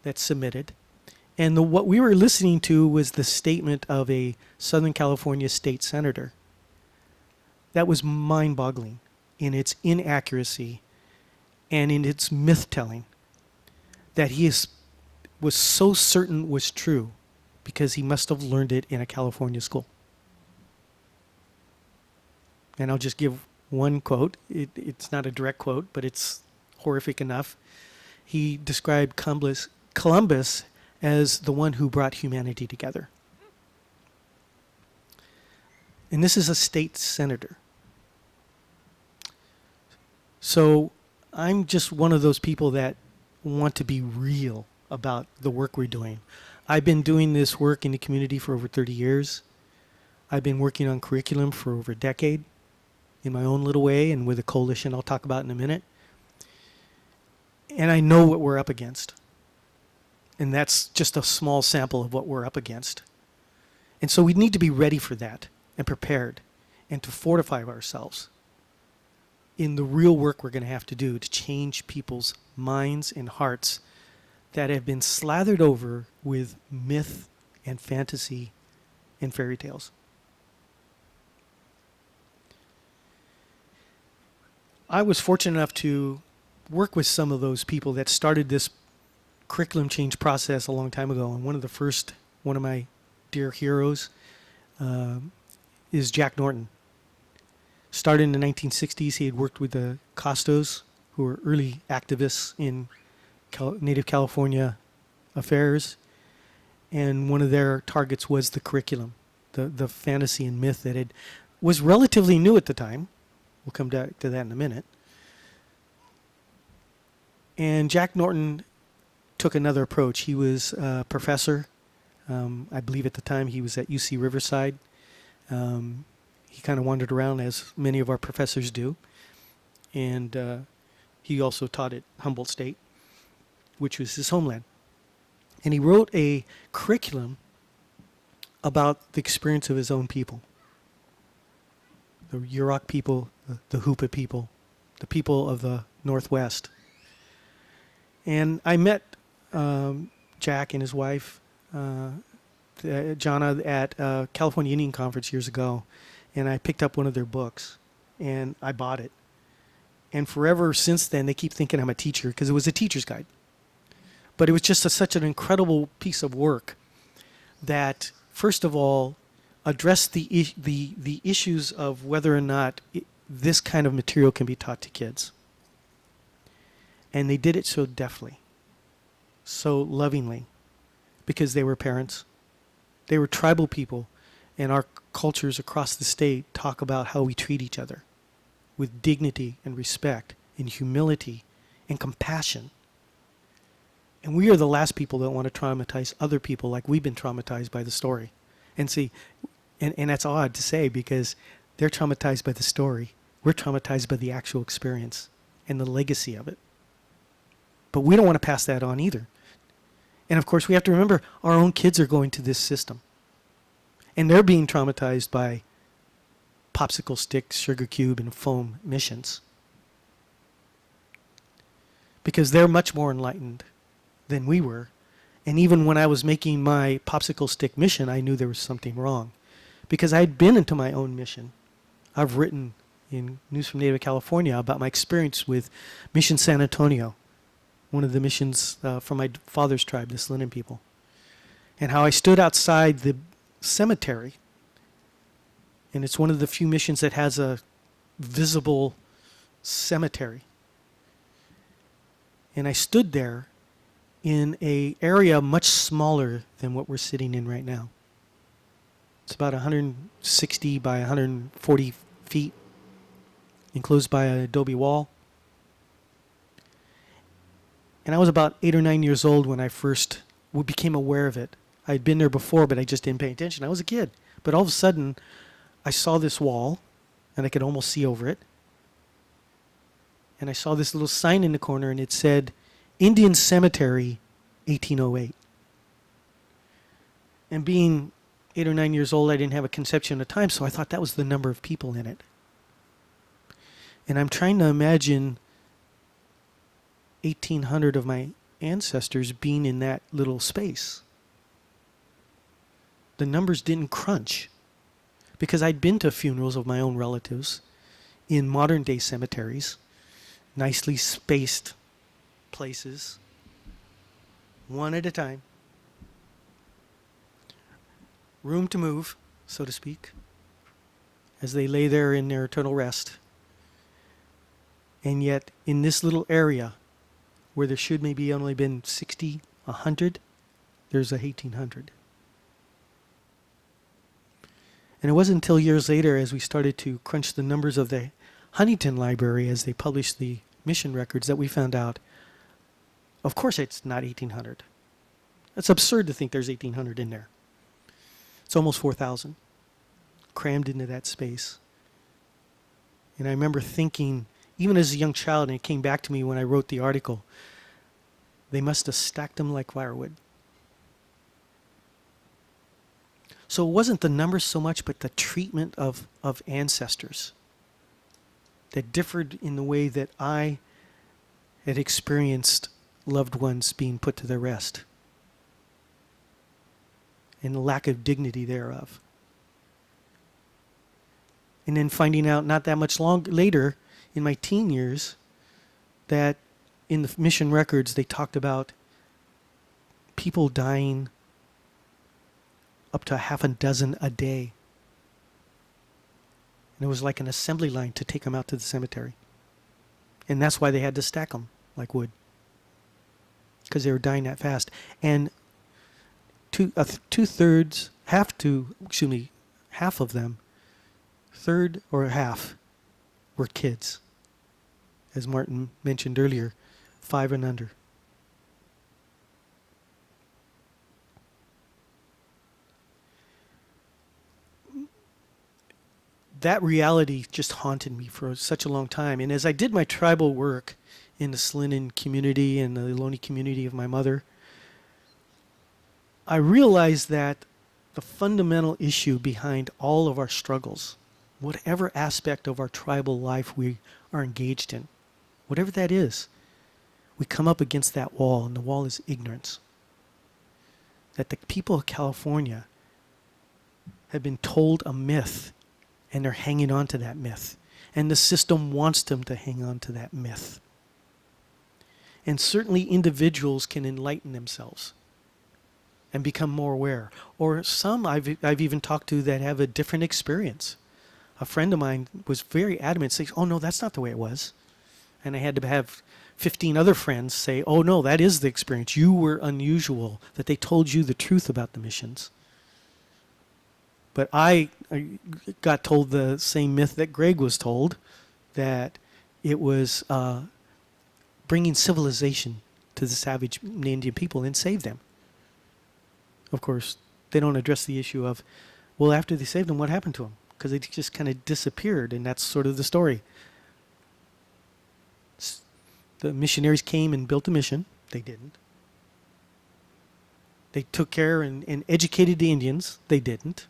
that's submitted. And what we were listening to was the statement of a Southern California state senator that was mind-boggling in its inaccuracy and in its myth-telling that was so certain was true because he must have learned it in a California school. And I'll just give one quote. It's not a direct quote, but it's horrific enough. He described Columbus as the one who brought humanity together. And this is a state senator. So I'm just one of those people that want to be real about the work we're doing. I've been doing this work in the community for over 30 years. I've been working on curriculum for over a decade in my own little way and with a coalition I'll talk about in a minute. And I know what we're up against. And that's just a small sample of what we're up against. And so we need to be ready for that and prepared and to fortify ourselves in the real work we're going to have to do to change people's minds and hearts that have been slathered over with myth and fantasy and fairy tales. I was fortunate enough to work with some of those people that started this curriculum change process a long time ago. And one of my dear heroes is Jack Norton. Started in the 1960s. He had worked with the Castros, who were early activists in Native California affairs. And one of their targets was the curriculum, the fantasy and myth that was relatively new at the time. We'll come back to that in a minute. And Jack Norton took another approach. He was a professor. I believe at the time he was at UC Riverside. He kind of wandered around as many of our professors do. And he also taught at Humboldt State, which was his homeland. And he wrote a curriculum about the experience of his own people. The Yurok people, the Hoopa people, the people of the Northwest. And I met Jack and his wife, Jana, at a California Indian Conference years ago. And I picked up one of their books, and I bought it. And forever since then, they keep thinking I'm a teacher, because it was a teacher's guide. But it was just such an incredible piece of work that, first of all, addressed the issues of whether or not this kind of material can be taught to kids. And they did it so deftly, so lovingly, because they were parents. They were tribal people, and our cultures across the state talk about how we treat each other with dignity and respect and humility and compassion. And we are the last people that want to traumatize other people like we've been traumatized by the story. And see, and that's odd to say because they're traumatized by the story. We're traumatized by the actual experience and the legacy of it. But we don't want to pass that on either. And of course, we have to remember our own kids are going to this system. And they're being traumatized by popsicle sticks, sugar cube, and foam missions. Because they're much more enlightened than we were. And even when I was making my popsicle stick mission, I knew there was something wrong. Because I had been into my own mission. I've written in News from Native California about my experience with Mission San Antonio, one of the missions from my father's tribe, the Salinan people. And how I stood outside the cemetery. And it's one of the few missions that has a visible cemetery. And I stood there in an area much smaller than what we're sitting in right now. It's about 160 by 140 feet, enclosed by an adobe wall. And I was about 8 or 9 years old when I first became aware of it. I'd been there before, but I just didn't pay attention. I was a kid. But all of a sudden, I saw this wall, and I could almost see over it. And I saw this little sign in the corner, and it said, Indian Cemetery, 1808. And being 8 or 9 years old, I didn't have a conception of time, so I thought that was the number of people in it. And I'm trying to imagine 1,800 of my ancestors being in that little space. The numbers didn't crunch because I'd been to funerals of my own relatives in modern day cemeteries, nicely spaced places, one at a time, room to move, so to speak, as they lay there in their eternal rest. And yet, in this little area, where there should maybe only been 60, 100, there's a 1,800. And it wasn't until years later, as we started to crunch the numbers of the Huntington Library as they published the mission records, that we found out, of course it's not 1,800. It's absurd to think there's 1,800 in there. It's almost 4,000 crammed into that space. And I remember thinking, even as a young child, and it came back to me when I wrote the article, they must have stacked them like firewood. So it wasn't the numbers so much, but the treatment of ancestors that differed in the way that I had experienced loved ones being put to their rest, and the lack of dignity thereof. And then finding out not that much later, in my teen years, that in the mission records they talked about people dying up to half a dozen a day. And it was like an assembly line to take them out to the cemetery. And that's why they had to stack them like wood, because they were dying that fast. And half of them, third or half, were kids. As Martin mentioned earlier, 5 and under. That reality just haunted me for such a long time. And as I did my tribal work in the Salinan community and the Ohlone community of my mother, I realized that the fundamental issue behind all of our struggles, whatever aspect of our tribal life we are engaged in, whatever that is, we come up against that wall, and the wall is ignorance. That the people of California have been told a myth, and they're hanging on to that myth. And the system wants them to hang on to that myth. And certainly individuals can enlighten themselves and become more aware. Or some I've even talked to that have a different experience. A friend of mine was very adamant, saying, "Oh no, that's not the way it was." And I had to have 15 other friends say, "Oh no, that is the experience. You were unusual, that they told you the truth about the missions." But I got told the same myth that Gregg was told, that it was bringing civilization to the savage Indian people and save them. Of course, they don't address the issue of, well, after they saved them, what happened to them? Because they just kind of disappeared, and that's sort of the story. The missionaries came and built a mission. They didn't. They took care and educated the Indians. They didn't.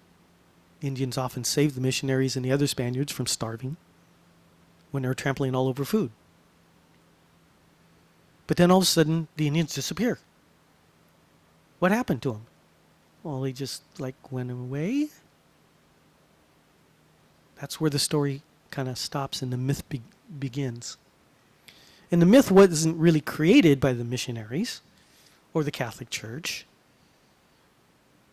Indians often saved the missionaries and the other Spaniards from starving when they were trampling all over food. But then all of a sudden, the Indians disappear. What happened to them? Well, they just went away. That's where the story kind of stops and the myth begins. And the myth wasn't really created by the missionaries or the Catholic Church.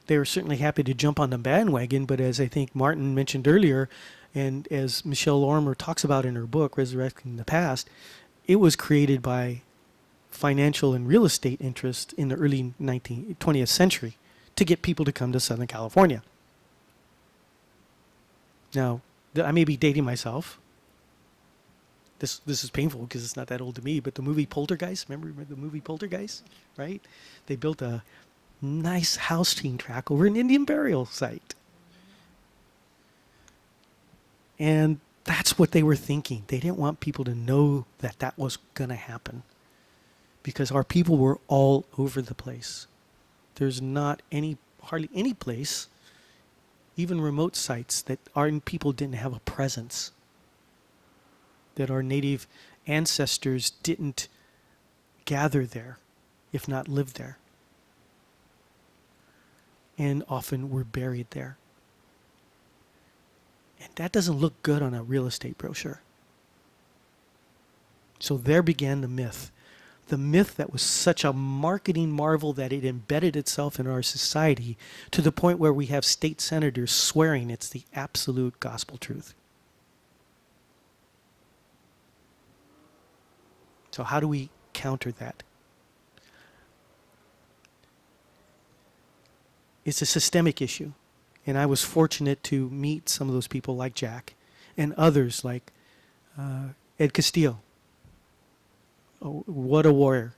They were certainly happy to jump on the bandwagon, but as I think Martin mentioned earlier, and as Michelle Lorimer talks about in her book, Resurrecting the Past, it was created by financial and real estate interest in the early 20th century to get people to come to Southern California. Now, I may be dating myself. This is painful because it's not that old to me, but the movie Poltergeist, remember the movie Poltergeist, right? They built a nice house train track over an Indian burial site. And that's what they were thinking. They didn't want people to know that that was going to happen because our people were all over the place. There's not hardly any place, even remote sites, that our people didn't have a presence, that our native ancestors didn't gather there, if not live there, and often were buried there. And that doesn't look good on a real estate brochure. So there began the myth. The myth that was such a marketing marvel that it embedded itself in our society to the point where we have state senators swearing it's the absolute gospel truth. So how do we counter that? It's a systemic issue. And I was fortunate to meet some of those people like Jack and others like Ed Castillo. Oh, what a warrior.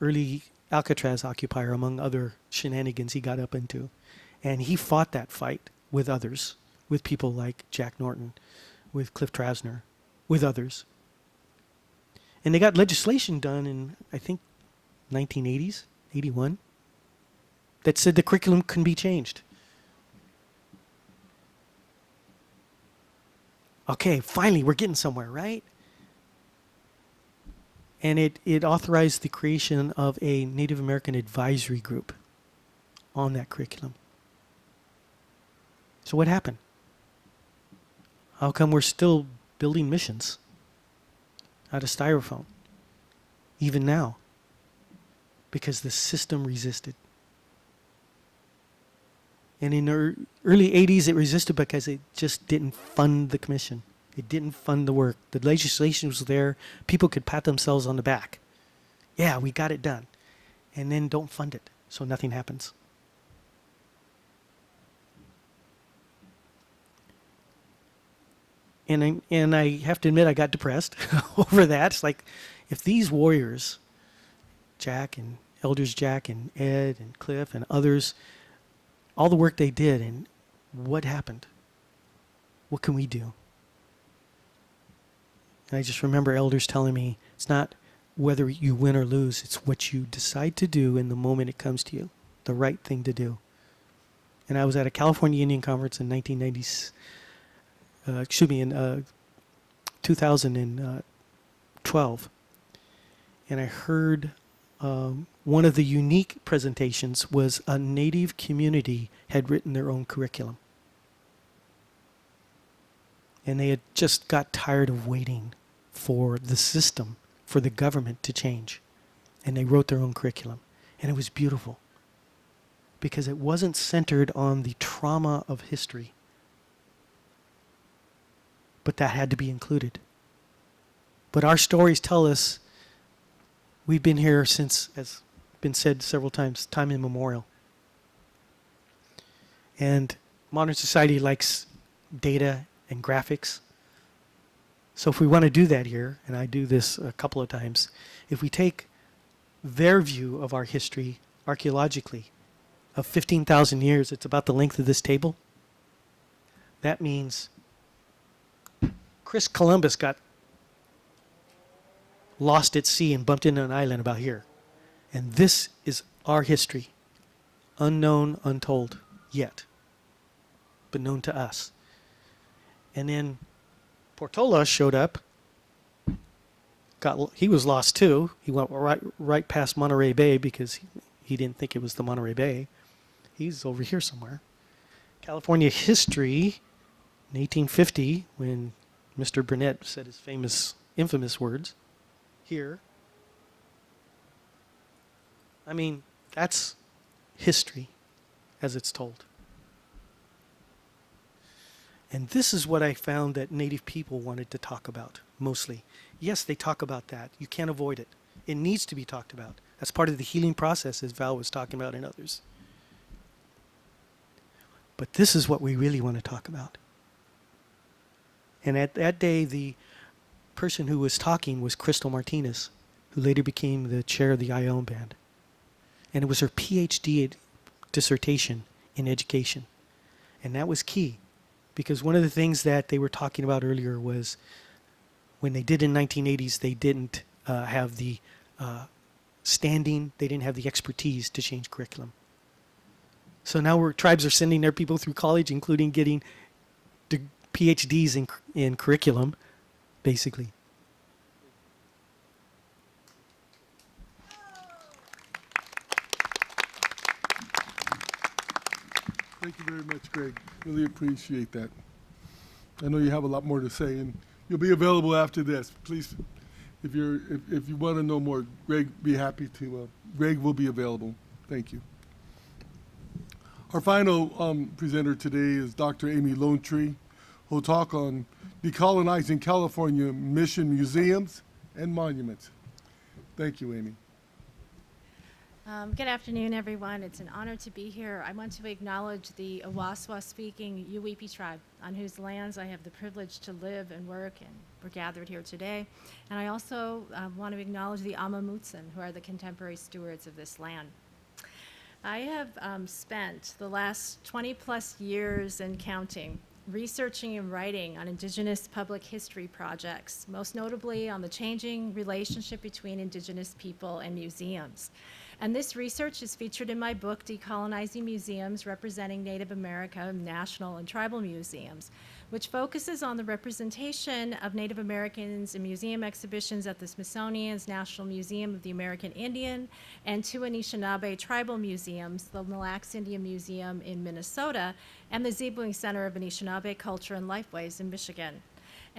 Early Alcatraz occupier, among other shenanigans he got up into. And he fought that fight with others, with people like Jack Norton, with Cliff Trasner, with others. And they got legislation done in, I think, 1980s, 81. That said the curriculum can be changed. Okay, finally, we're getting somewhere, right? And it authorized the creation of a Native American advisory group on that curriculum. So what happened? How come we're still building missions out of styrofoam, even now? Because the system resisted. And in the early 80s, it resisted because it just didn't fund the commission. It didn't fund the work. The legislation was there. People could pat themselves on the back. Yeah, we got it done. And then don't fund it, so nothing happens. And I have to admit, I got depressed over that. It's like, if these warriors, Jack and Elders Jack and Ed and Cliff and others, all the work they did, and what happened? What can we do? And I just remember elders telling me, it's not whether you win or lose, it's what you decide to do in the moment it comes to you, the right thing to do. And I was at a California Indian conference in 2012, and I heard one of the unique presentations was a native community had written their own curriculum. And they had just got tired of waiting for the system, for the government to change. And they wrote their own curriculum. And it was beautiful. Because it wasn't centered on the trauma of history. But that had to be included. But our stories tell us we've been here since, as been said several times, time immemorial. And modern society likes data and graphics. So if we want to do that here, and I do this a couple of times, if we take their view of our history archaeologically of 15,000 years, it's about the length of this table. That means Chris Columbus got lost at sea and bumped into an island about here. And this is our history. Unknown, untold, yet. But known to us. And then Portola showed up. He was lost too. He went right past Monterey Bay because he didn't think it was the Monterey Bay. He's over here somewhere. California history in 1850, when Mr. Burnett said his infamous words, here. I mean, that's history as it's told. And this is what I found that Native people wanted to talk about mostly. Yes, they talk about that. You can't avoid it. It needs to be talked about. That's part of the healing process, as Val was talking about and others. But this is what we really want to talk about. And at that day, the person who was talking was Crystal Martinez, who later became the chair of the IOM band. And it was her PhD dissertation in education. And that was key, because one of the things that they were talking about earlier was when they did in 1980s, they didn't have the standing, they didn't have the expertise to change curriculum. So now tribes are sending their people through college, including getting PhDs in curriculum, basically. Thank you very much, Gregg. Really appreciate that. I know you have a lot more to say, and you'll be available after this. Please, if you want to know more, Gregg, be happy to. Gregg will be available. Thank you. Our final presenter today is Dr. Amy Lonetree, who will talk on decolonizing California mission museums and monuments. Thank you, Amy. Good afternoon, everyone. It's an honor to be here. I want to acknowledge the Awaswa-speaking Yuwipi tribe, on whose lands I have the privilege to live and work, and we're gathered here today. And I also want to acknowledge the Amamutsan, who are the contemporary stewards of this land. I have spent the last 20-plus years and counting researching and writing on Indigenous public history projects, most notably on the changing relationship between Indigenous people and museums. And this research is featured in my book, Decolonizing Museums, Representing Native America, National and Tribal Museums, which focuses on the representation of Native Americans in museum exhibitions at the Smithsonian's National Museum of the American Indian and two Anishinaabe tribal museums, the Mille Lacs Indian Museum in Minnesota and the Zebulon Center of Anishinaabe Culture and Lifeways in Michigan.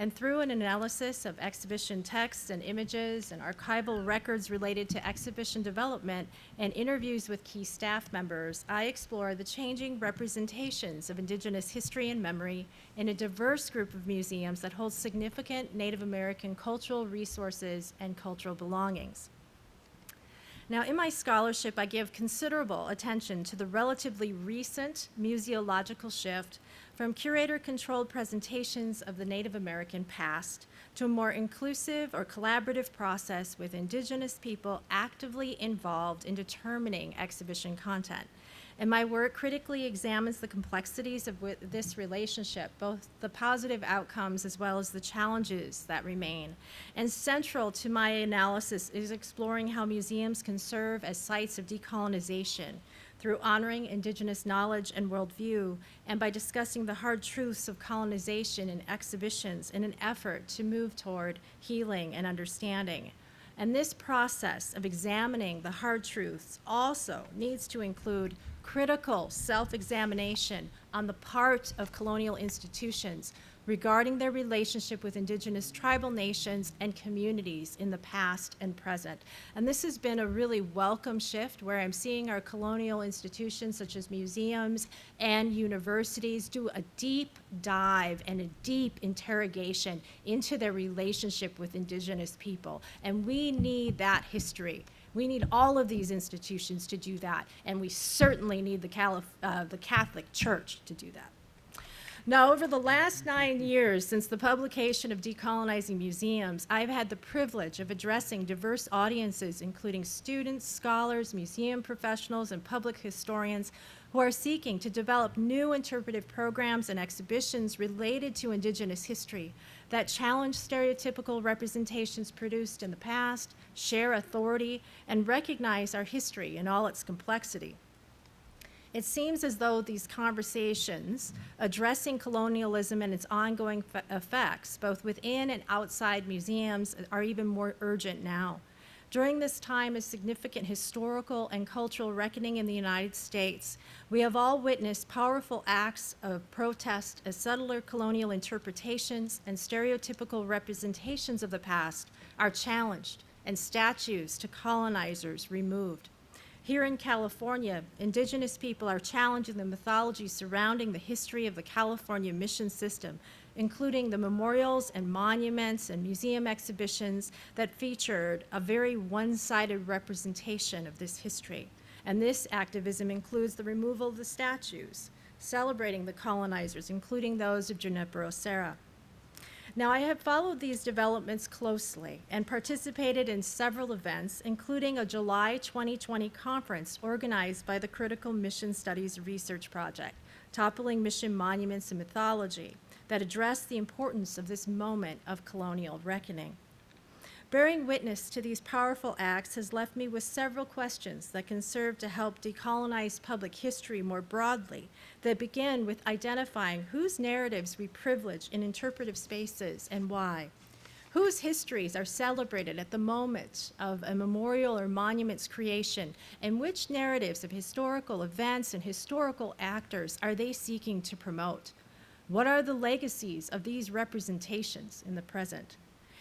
And through an analysis of exhibition texts and images and archival records related to exhibition development and interviews with key staff members, I explore the changing representations of Indigenous history and memory in a diverse group of museums that hold significant Native American cultural resources and cultural belongings. Now, in my scholarship, I give considerable attention to the relatively recent museological shift from curator-controlled presentations of the Native American past to a more inclusive or collaborative process with Indigenous people actively involved in determining exhibition content. And my work critically examines the complexities of this relationship, both the positive outcomes as well as the challenges that remain. And central to my analysis is exploring how museums can serve as sites of decolonization through honoring Indigenous knowledge and worldview, and by discussing the hard truths of colonization in exhibitions in an effort to move toward healing and understanding. And this process of examining the hard truths also needs to include critical self-examination on the part of colonial institutions regarding their relationship with Indigenous tribal nations and communities in the past and present. And this has been a really welcome shift where I'm seeing our colonial institutions such as museums and universities do a deep dive and a deep interrogation into their relationship with Indigenous people. And we need that history. We need all of these institutions to do that, and we certainly need the Catholic Church to do that. Now, over the last 9 years since the publication of Decolonizing Museums, I've had the privilege of addressing diverse audiences, including students, scholars, museum professionals, and public historians who are seeking to develop new interpretive programs and exhibitions related to Indigenous history that challenge stereotypical representations produced in the past, share authority, and recognize our history in all its complexity. It seems as though these conversations addressing colonialism and its ongoing effects, both within and outside museums, are even more urgent now. During this time of significant historical and cultural reckoning in the United States, we have all witnessed powerful acts of protest as subtler colonial interpretations and stereotypical representations of the past are challenged and statues to colonizers removed. Here in California, Indigenous people are challenging the mythology surrounding the history of the California mission system, including the memorials and monuments and museum exhibitions that featured a very one-sided representation of this history. And this activism includes the removal of the statues, celebrating the colonizers, including those of Junipero Serra. Now, I have followed these developments closely and participated in several events, including a July 2020 conference organized by the Critical Mission Studies Research Project, Toppling Mission Monuments and Mythology, that addressed the importance of this moment of colonial reckoning. Bearing witness to these powerful acts has left me with several questions that can serve to help decolonize public history more broadly, that begin with identifying whose narratives we privilege in interpretive spaces and why, whose histories are celebrated at the moment of a memorial or monument's creation, and which narratives of historical events and historical actors are they seeking to promote. What are the legacies of these representations in the present?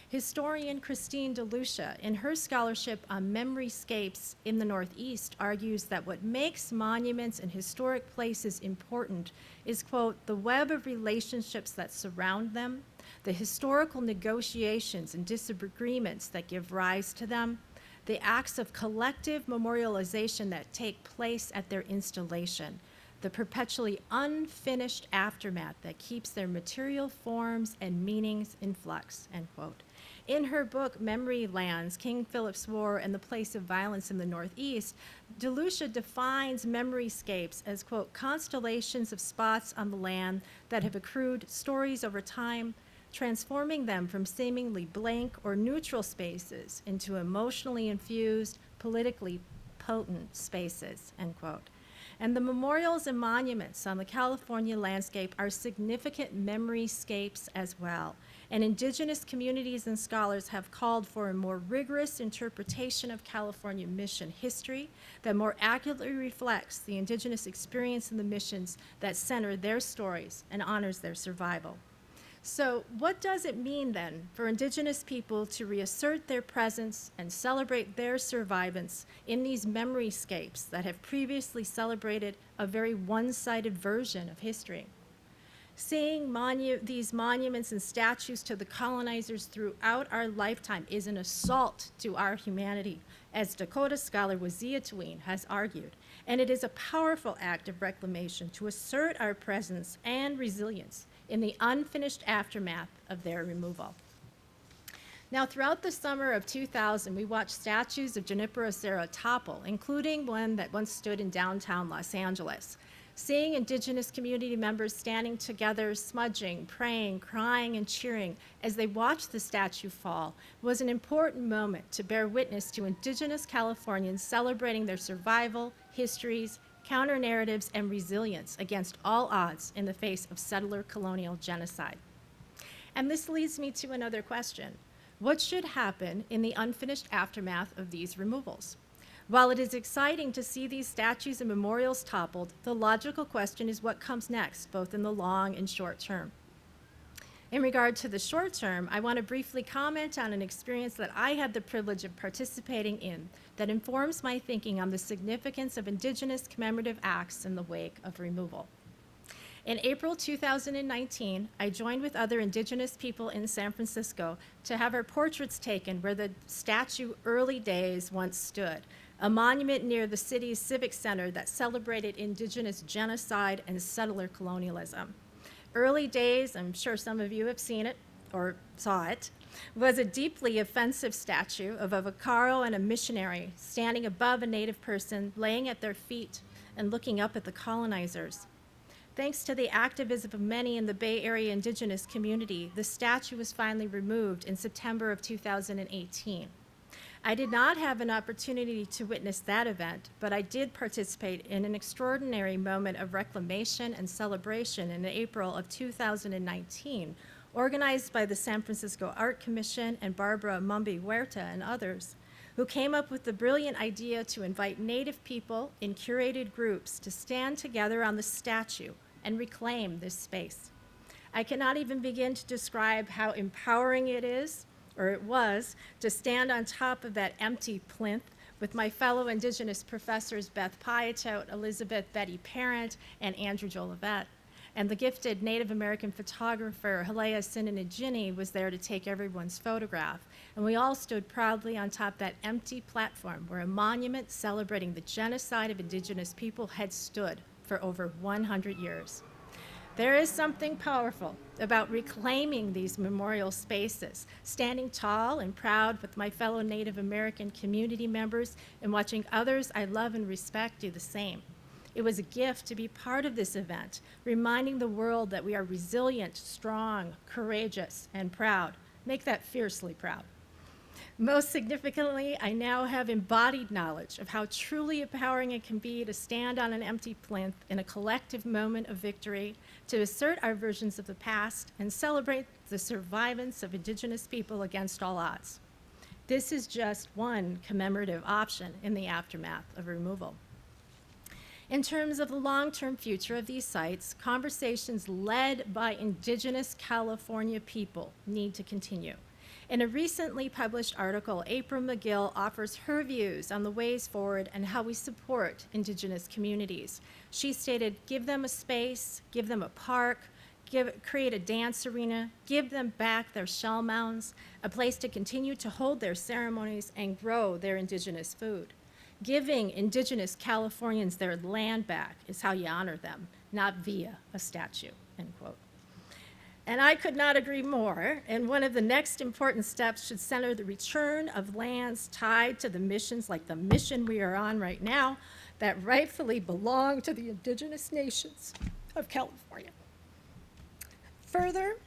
Historian Christine DeLucia, in her scholarship on memoryscapes in the Northeast, argues that what makes monuments and historic places important is, quote, the web of relationships that surround them, the historical negotiations and disagreements that give rise to them, the acts of collective memorialization that take place at their installation, the perpetually unfinished aftermath that keeps their material forms and meanings in flux, end quote. In her book, Memory Lands, King Philip's War and the Place of Violence in the Northeast, DeLucia defines memoryscapes as, quote, constellations of spots on the land that have accrued stories over time, transforming them from seemingly blank or neutral spaces into emotionally infused, politically potent spaces, end quote. And the memorials and monuments on the California landscape are significant memoryscapes as well. And Indigenous communities and scholars have called for a more rigorous interpretation of California mission history that more accurately reflects the Indigenous experience in the missions that center their stories and honors their survival. So what does it mean then for Indigenous people to reassert their presence and celebrate their survivance in these memoryscapes that have previously celebrated a very one-sided version of history? Seeing these monuments and statues to the colonizers throughout our lifetime is an assault to our humanity, as Dakota scholar Wazia Tween has argued, and it is a powerful act of reclamation to assert our presence and resilience in the unfinished aftermath of their removal. Now, throughout the summer of 2000, we watched statues of Junipero Serra topple, including one that once stood in downtown Los Angeles. Seeing Indigenous community members standing together, smudging, praying, crying, and cheering as they watched the statue fall was an important moment to bear witness to Indigenous Californians celebrating their survival, histories, counter-narratives, and resilience against all odds in the face of settler colonial genocide. And this leads me to another question. What should happen in the unfinished aftermath of these removals? While it is exciting to see these statues and memorials toppled, the logical question is what comes next, both in the long and short term. In regard to the short term, I want to briefly comment on an experience that I had the privilege of participating in that informs my thinking on the significance of Indigenous commemorative acts in the wake of removal. In April 2019, I joined with other Indigenous people in San Francisco to have our portraits taken where the statue Early Days once stood, a monument near the city's Civics Center that celebrated Indigenous genocide and settler colonialism. Early Days, I'm sure some of you have seen it or saw it, was a deeply offensive statue of a Vaquero and a missionary standing above a Native person, laying at their feet and looking up at the colonizers. Thanks to the activism of many in the Bay Area Indigenous community, the statue was finally removed in September of 2018. I did not have an opportunity to witness that event, but I did participate in an extraordinary moment of reclamation and celebration in April of 2019, organized by the San Francisco Art Commission and Barbara Mumby Huerta and others, who came up with the brilliant idea to invite Native people in curated groups to stand together on the statue and reclaim this space. I cannot even begin to describe how empowering it is, or it was, to stand on top of that empty plinth with my fellow Indigenous professors Beth Piatote, Elizabeth Betty Parent, and Andrew Jolivet. And the gifted Native American photographer Halea Sinanijini was there to take everyone's photograph. And we all stood proudly on top of that empty platform where a monument celebrating the genocide of Indigenous people had stood for over 100 years. There is something powerful about reclaiming these memorial spaces, standing tall and proud with my fellow Native American community members and watching others I love and respect do the same. It was a gift to be part of this event, reminding the world that we are resilient, strong, courageous, and proud. Make that fiercely proud. Most significantly, I now have embodied knowledge of how truly empowering it can be to stand on an empty plinth in a collective moment of victory, to assert our versions of the past, and celebrate the survivance of Indigenous people against all odds. This is just one commemorative option in the aftermath of removal. In terms of the long-term future of these sites, conversations led by Indigenous California people need to continue. In a recently published article, April McGill offers her views on the ways forward and how we support Indigenous communities. She stated, give them a space, give them a park, create a dance arena, give them back their shell mounds, a place to continue to hold their ceremonies and grow their Indigenous food. Giving Indigenous Californians their land back is how you honor them, not via a statue, end quote. And I could not agree more, and one of the next important steps should center the return of lands tied to the missions, like the mission we are on right now, that rightfully belong to the Indigenous nations of California. Further,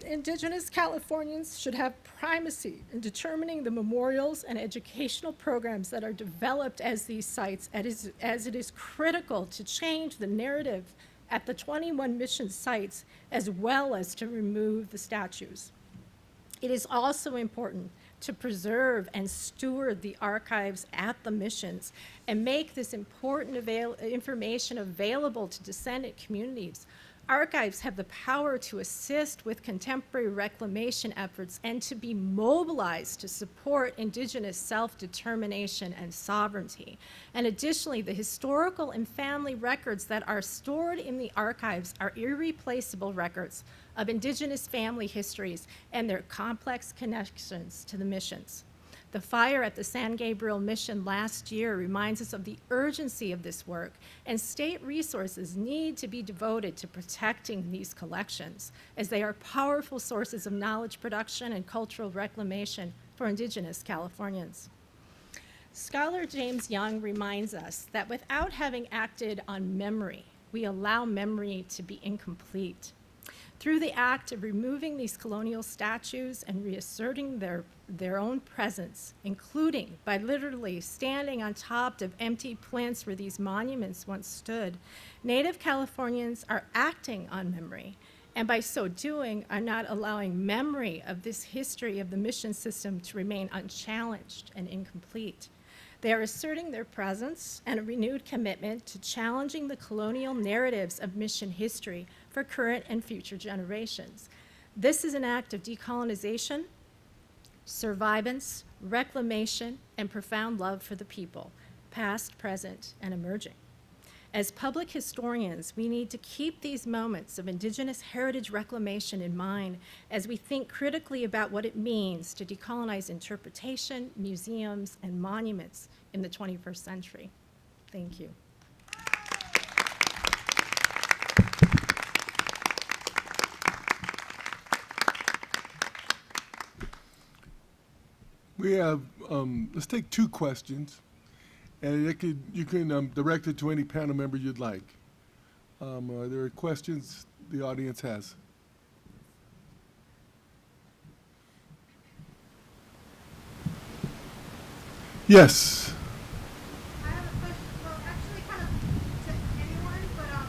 Indigenous Californians should have primacy in determining the memorials and educational programs that are developed as these sites, as it is critical to change the narrative at the 21 mission sites, as well as to remove the statues. It is also important to preserve and steward the archives at the missions and make this important information available to descendant communities. Archives have the power to assist with contemporary reclamation efforts and to be mobilized to support Indigenous self-determination and sovereignty. And additionally, the historical and family records that are stored in the archives are irreplaceable records of Indigenous family histories and their complex connections to the missions. The fire at the San Gabriel mission last year reminds us of the urgency of this work, and state resources need to be devoted to protecting these collections, as they are powerful sources of knowledge production and cultural reclamation for Indigenous Californians. Scholar James Young reminds us that without having acted on memory, we allow memory to be incomplete. Through the act of removing these colonial statues and reasserting their own presence, including by literally standing on top of empty plinths where these monuments once stood, Native Californians are acting on memory, and by so doing are not allowing memory of this history of the mission system to remain unchallenged and incomplete. They are asserting their presence and a renewed commitment to challenging the colonial narratives of mission history for current and future generations. This is an act of decolonization, survivance, reclamation, and profound love for the people, past, present, and emerging. As public historians, we need to keep these moments of Indigenous heritage reclamation in mind as we think critically about what it means to decolonize interpretation, museums, and monuments in the 21st century. Thank you. We have, let's take 2 questions, and you can direct it to any panel member you'd like. Are there questions the audience has? Yes. I have a question, well, actually kind of to anyone, but I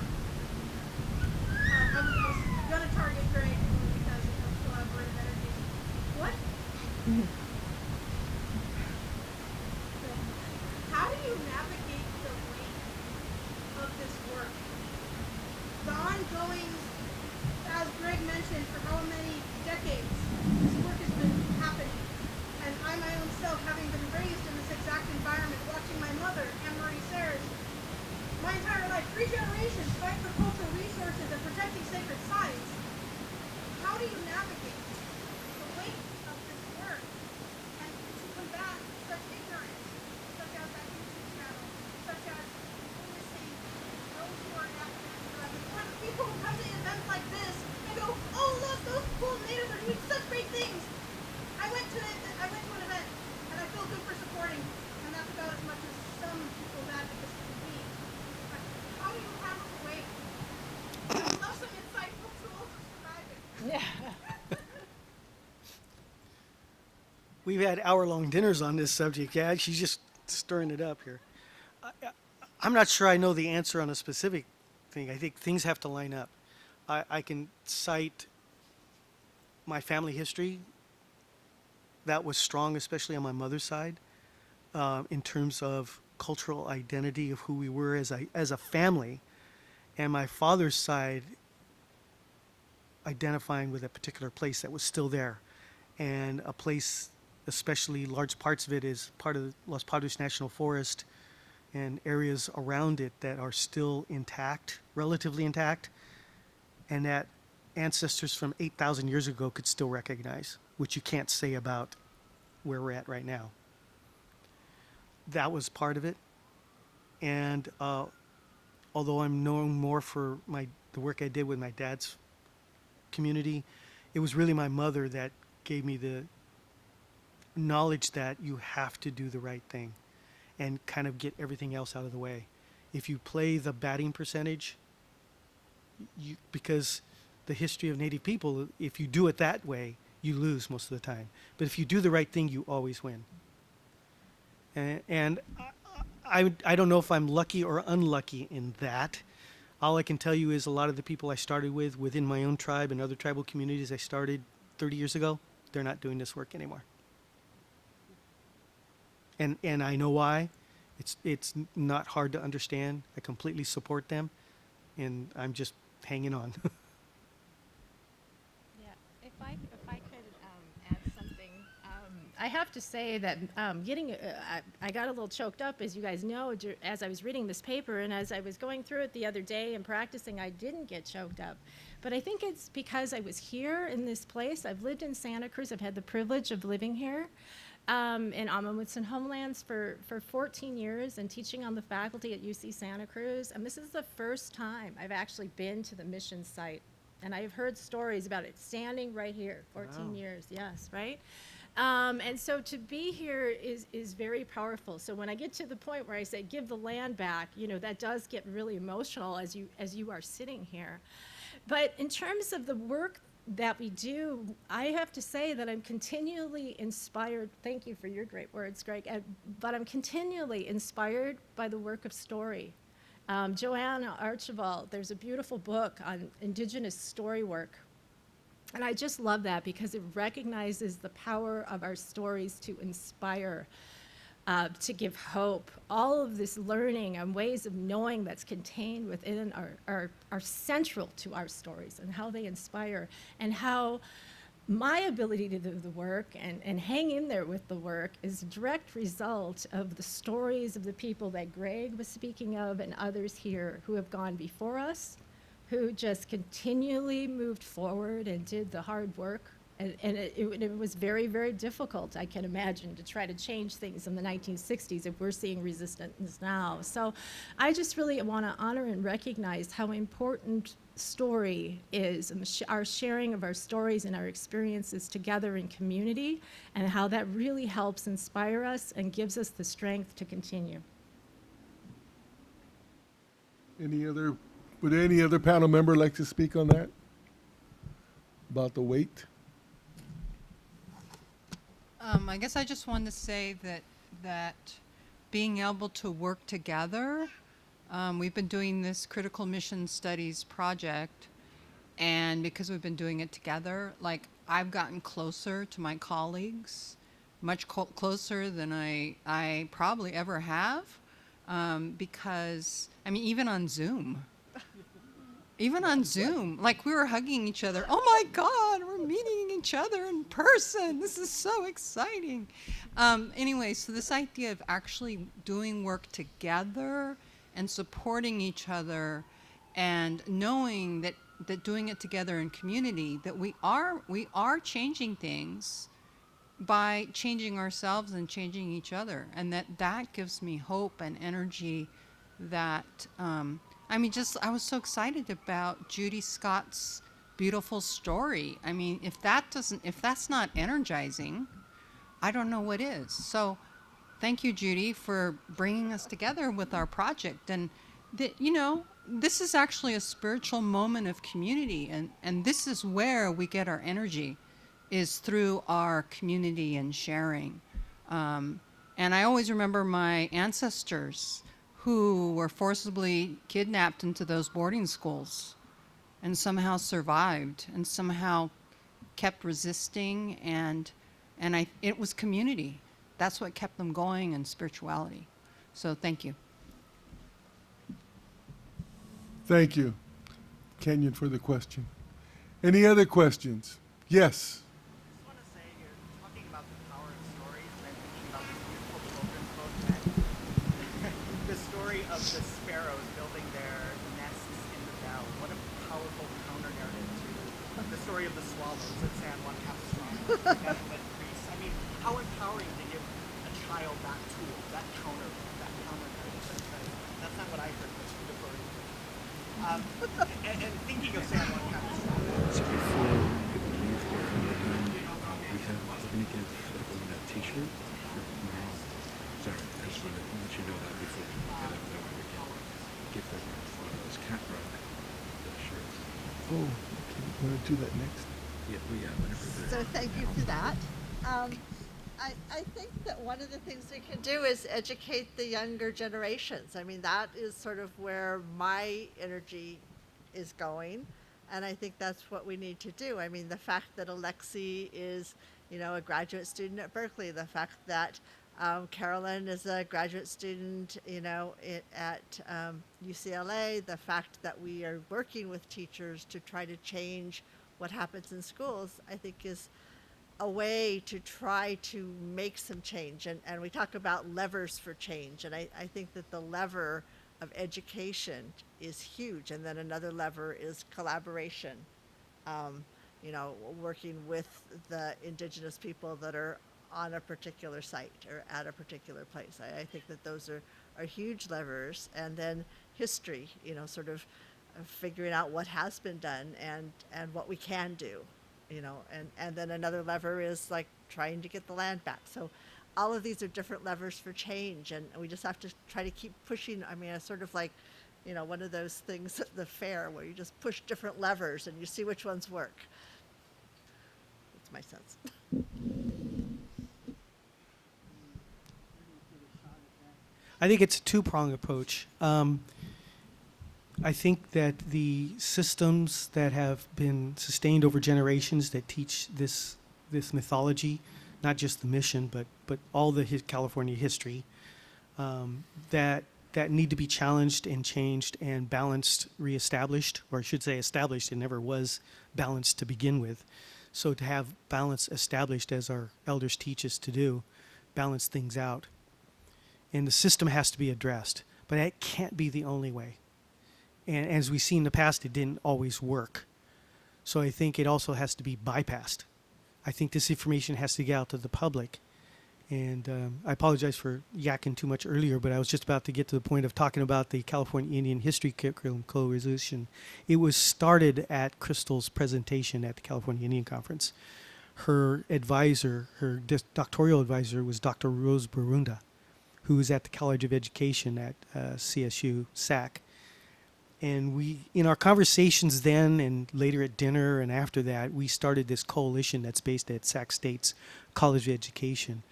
was going to target Gregg because of collaborative energy. What? How do you navigate the weight of this work? The ongoing, as Gregg mentioned, for how many decades this work has been happening. And I I my own self, having been raised in this exact environment, watching my mother, Anne-Marie Serge, my entire life, 3 generations, fight for cultural resources and protecting sacred sites, how do you navigate the weight of this work and to combat such ignorance, such as that YouTube channel, such as witnessing those who are African American, people who come to events like this and go, oh look, those cool natives are doing such great things. I went to an event and I feel good for supporting, and that's about as much as some people's advocacy can be. But how do you handle the weight? I would love some insightful tools for surviving. We've had hour-long dinners on this subject. Yeah, she's just stirring it up here. I'm not sure I know the answer on a specific thing. I think things have to line up. I can cite my family history that was strong, especially on my mother's side, in terms of cultural identity of who we were as a family, and my father's side identifying with a particular place that was still there, and a place, especially large parts of it is part of the Los Padres National Forest and areas around it that are still intact, relatively intact, and that ancestors from 8,000 years ago could still recognize, which you can't say about where we're at right now. That was part of it. And although I'm known more for the work I did with my dad's community, it was really my mother that gave me the knowledge that you have to do the right thing and kind of get everything else out of the way. If you play the batting percentage, because the history of Native people, if you do it that way, you lose most of the time. But if you do the right thing, you always win. And I don't know if I'm lucky or unlucky in that. All I can tell you is a lot of the people I started with within my own tribe and other tribal communities I started 30 years ago, they're not doing this work anymore. And I know why. It's not hard to understand. I completely support them, and I'm just hanging on. Yeah, if I could add something, I have to say that I got a little choked up, as you guys know, as I was reading this paper, and as I was going through it the other day and practicing, I didn't get choked up. But I think it's because I was here in this place. I've lived in Santa Cruz. I've had the privilege of living here in Amamutsan homelands for 14 years and teaching on the faculty at UC Santa Cruz. And this is the first time I've actually been to the mission site. And I've heard stories about it standing right here, 14 years, yes, right? And so to be here is very powerful. So when I get to the point where I say, give the land back, that does get really emotional as you are sitting here. But in terms of the work that we do, I have to say that I'm continually inspired. Thank you for your great words, Gregg. But I'm continually inspired by the work of story. Joanna Archibald, there's a beautiful book on Indigenous story work. And I just love that because it recognizes the power of our stories to inspire, to give hope. All of this learning and ways of knowing that's contained within are central to our stories and how they inspire, and how my ability to do the work and hang in there with the work is a direct result of the stories of the people that Gregg was speaking of and others here who have gone before us, who just continually moved forward and did the hard work. And it was very, very difficult, I can imagine, to try to change things in the 1960s if we're seeing resistance now. So I just really want to honor and recognize how important story is, and our sharing of our stories and our experiences together in community, and how that really helps inspire us and gives us the strength to continue. Would any other panel member like to speak on that? About the weight? I guess I just wanted to say that being able to work together, we've been doing this critical mission studies project, and because we've been doing it together, like I've gotten closer to my colleagues, much closer than I probably ever have, because, I mean, even on Zoom, like we were hugging each other. Oh my God, we're meeting each other in person. This is so exciting. Anyway, so this idea of actually doing work together and supporting each other and knowing that doing it together in community, that we are changing things by changing ourselves and changing each other, and that gives me hope and energy. That I was so excited about Judy Scott's beautiful story. I mean, if that's not energizing, I don't know what is. So thank you, Judy, for bringing us together with our project. And this is actually a spiritual moment of community, and this is where we get our energy, is through our community and sharing. And I always remember my ancestors who were forcibly kidnapped into those boarding schools and somehow survived and somehow kept resisting, and it was community. That's what kept them going, and spirituality. So thank you. Thank you, Kenyon, for the question. Any other questions? Yes. I just want to say, you're talking about the power of stories, and I'm thinking about this beautiful children's book that the story of the sparrows building their nests in the bell. What a powerful counter-narrative to the story of the swallows at San Juan Capistrano, Benevolent priests. I mean, how empowering to give a child that tool, that counter-narrative. That's not what I heard, but beautiful. And thinking of San Juan Capistrano. So before people leave, we're going to give everyone a t-shirt for tomorrow. Sorry, I just want to let you know that before people get up there, we can give them one of those cat rug shirts. Oh, okay. You want to do that next? Yeah, whenever they're... So thank you for that. I think that one of the things we can do is educate the younger generations. I mean, that is sort of where my energy is going, and I think that's what we need to do. I mean, the fact that Alexi is, a graduate student at Berkeley, the fact that Carolyn is a graduate student, at UCLA, the fact that we are working with teachers to try to change what happens in schools, I think is a way to try to make some change. And we talk about levers for change, and I think that the lever of education is huge, and then another lever is collaboration, working with the Indigenous people that are on a particular site or at a particular place. I think that those are huge levers. And then history, sort of figuring out what has been done and what we can do. And then another lever is like trying to get the land back. So all of these are different levers for change, and we just have to try to keep pushing. I mean, it's sort of like, one of those things at the fair where you just push different levers and you see which ones work. That's my sense. I think it's a two-pronged approach. I think that the systems that have been sustained over generations that teach this mythology, not just the mission, but all the California history, that need to be challenged and changed and balanced, reestablished, or I should say established. It never was balanced to begin with. So to have balance established, as our elders teach us to do, balance things out. And the system has to be addressed, but it can't be the only way. And as we've seen in the past, it didn't always work. So I think it also has to be bypassed. I think this information has to get out to the public. And I apologize for yakking too much earlier, but I was just about to get to the point of talking about the California Indian History Curriculum Co-Resolution. It was started at Crystal's presentation at the California Indian Conference. Her advisor, her doctoral advisor, was Dr. Rose Barunda, who was at the College of Education at CSU SAC. And we, in our conversations then and later at dinner and after that, we started this coalition that's based at Sac State's College of Education.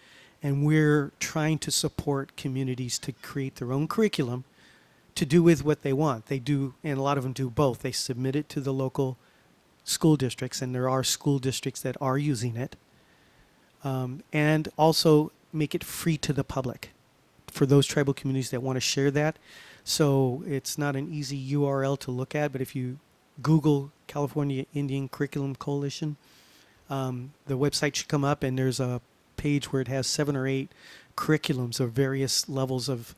And we're trying to support communities to create their own curriculum to do with what they want. They do, and a lot of them do both. They submit it to the local school districts, and there are school districts that are using it, and also make it free to the public for those tribal communities that want to share that. So it's not an easy URL to look at, but if you Google California Indian Curriculum Coalition, The website should come up, and there's a page where it has 7 or 8 curriculums of various levels of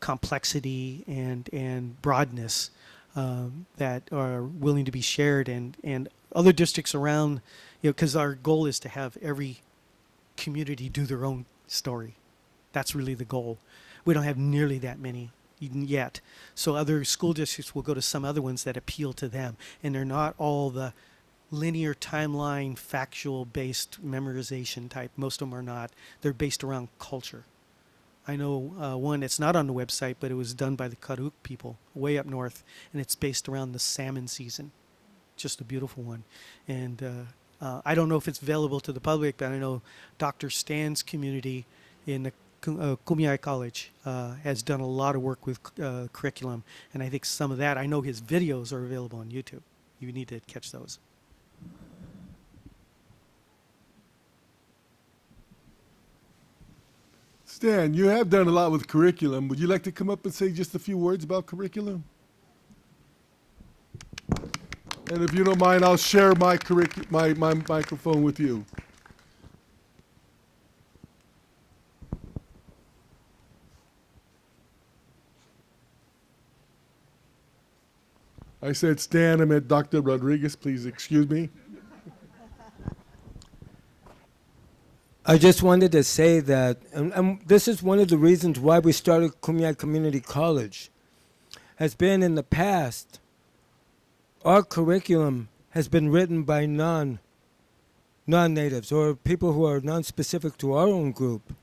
complexity and broadness that are willing to be shared, and other districts around, because our goal is to have every community do their own story. That's really the goal. We don't have nearly that many yet. So other school districts will go to some other ones that appeal to them, and they're not all the linear timeline, factual-based memorization type. Most of them are not. They're based around culture. I know one that's not on the website, but it was done by the Karuk people way up north, and it's based around the salmon season. Just a beautiful one. And I don't know if it's available to the public, but I know Dr. Stan's community in the Kumeyaay College has done a lot of work with curriculum, and I think some of that, I know his videos are available on YouTube. You need to catch those. Stan, you have done a lot with curriculum. Would you like to come up and say just a few words about curriculum? And if you don't mind, I'll share my microphone with you. I said Stan, I meant Dr. Rodriguez. Please excuse me. I just wanted to say that, and this is one of the reasons why we started Kumeyaay Community College, has been in the past, our curriculum has been written by non-natives or people who are non-specific to our own group.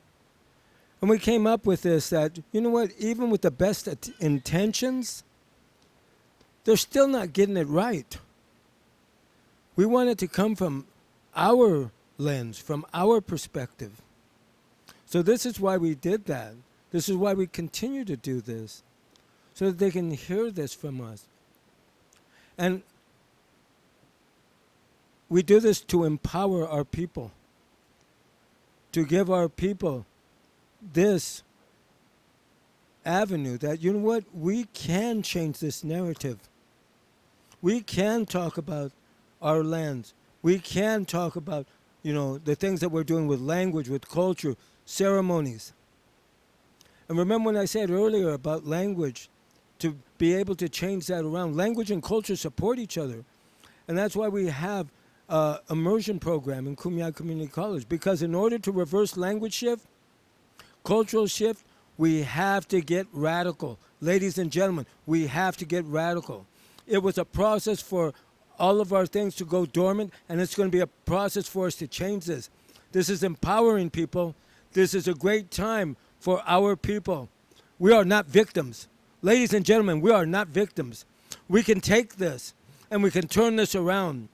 And we came up with this that, you know what, even with the best intentions, they're still not getting it right. We want it to come from our lens, from our perspective. So this is why we did that. This is why we continue to do this, so that they can hear this from us. And we do this to empower our people, to give our people this avenue that, you know what, we can change this narrative. We can talk about our lands. We can talk about, the things that we're doing with language, with culture, ceremonies. And remember when I said earlier about language, to be able to change that around. Language and culture support each other. And that's why we have an immersion program in Kumeyaay Community College, because in order to reverse language shift, cultural shift, we have to get radical. Ladies and gentlemen, we have to get radical. It was a process for all of our things to go dormant, and it's going to be a process for us to change this. This is empowering people. This is a great time for our people. We are not victims. Ladies and gentlemen, we are not victims. We can take this and we can turn this around.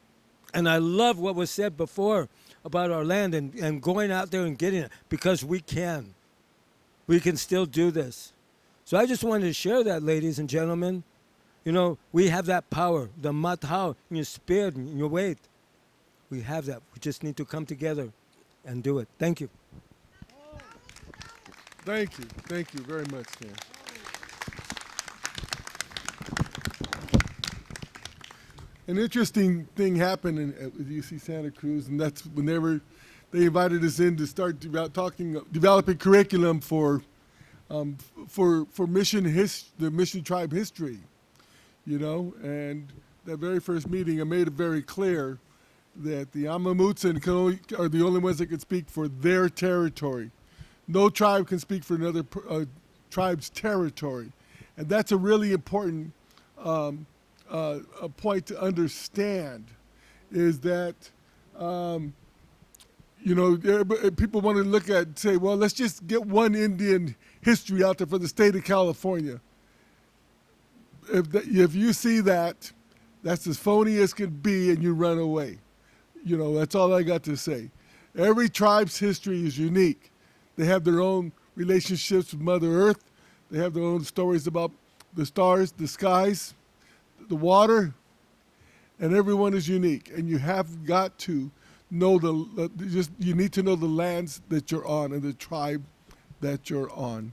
And I love what was said before about our land and going out there and getting it, because we can. We can still do this. So I just wanted to share that, ladies and gentlemen. We have that power, the mathau in your spirit, in your weight. We have that. We just need to come together and do it. Thank you. Thank you. Thank you very much, Stan. An interesting thing happened at UC Santa Cruz, and that's when they invited us in to start developing curriculum for the mission tribe history, and that very first meeting, I made it very clear that the Amamutsan are the only ones that can speak for their territory. No tribe can speak for another tribe's territory, and that's a really important a point to understand, is that people want to look at and say, well, let's just get one Indian history out there for the state of California. If you see that, that's as phony as can be, and you run away. That's all I got to say. Every tribe's history is unique. They have their own relationships with Mother Earth. They have their own stories about the stars, the skies, the water, and everyone is unique. And you have got to know you need to know the lands that you're on and the tribe that you're on.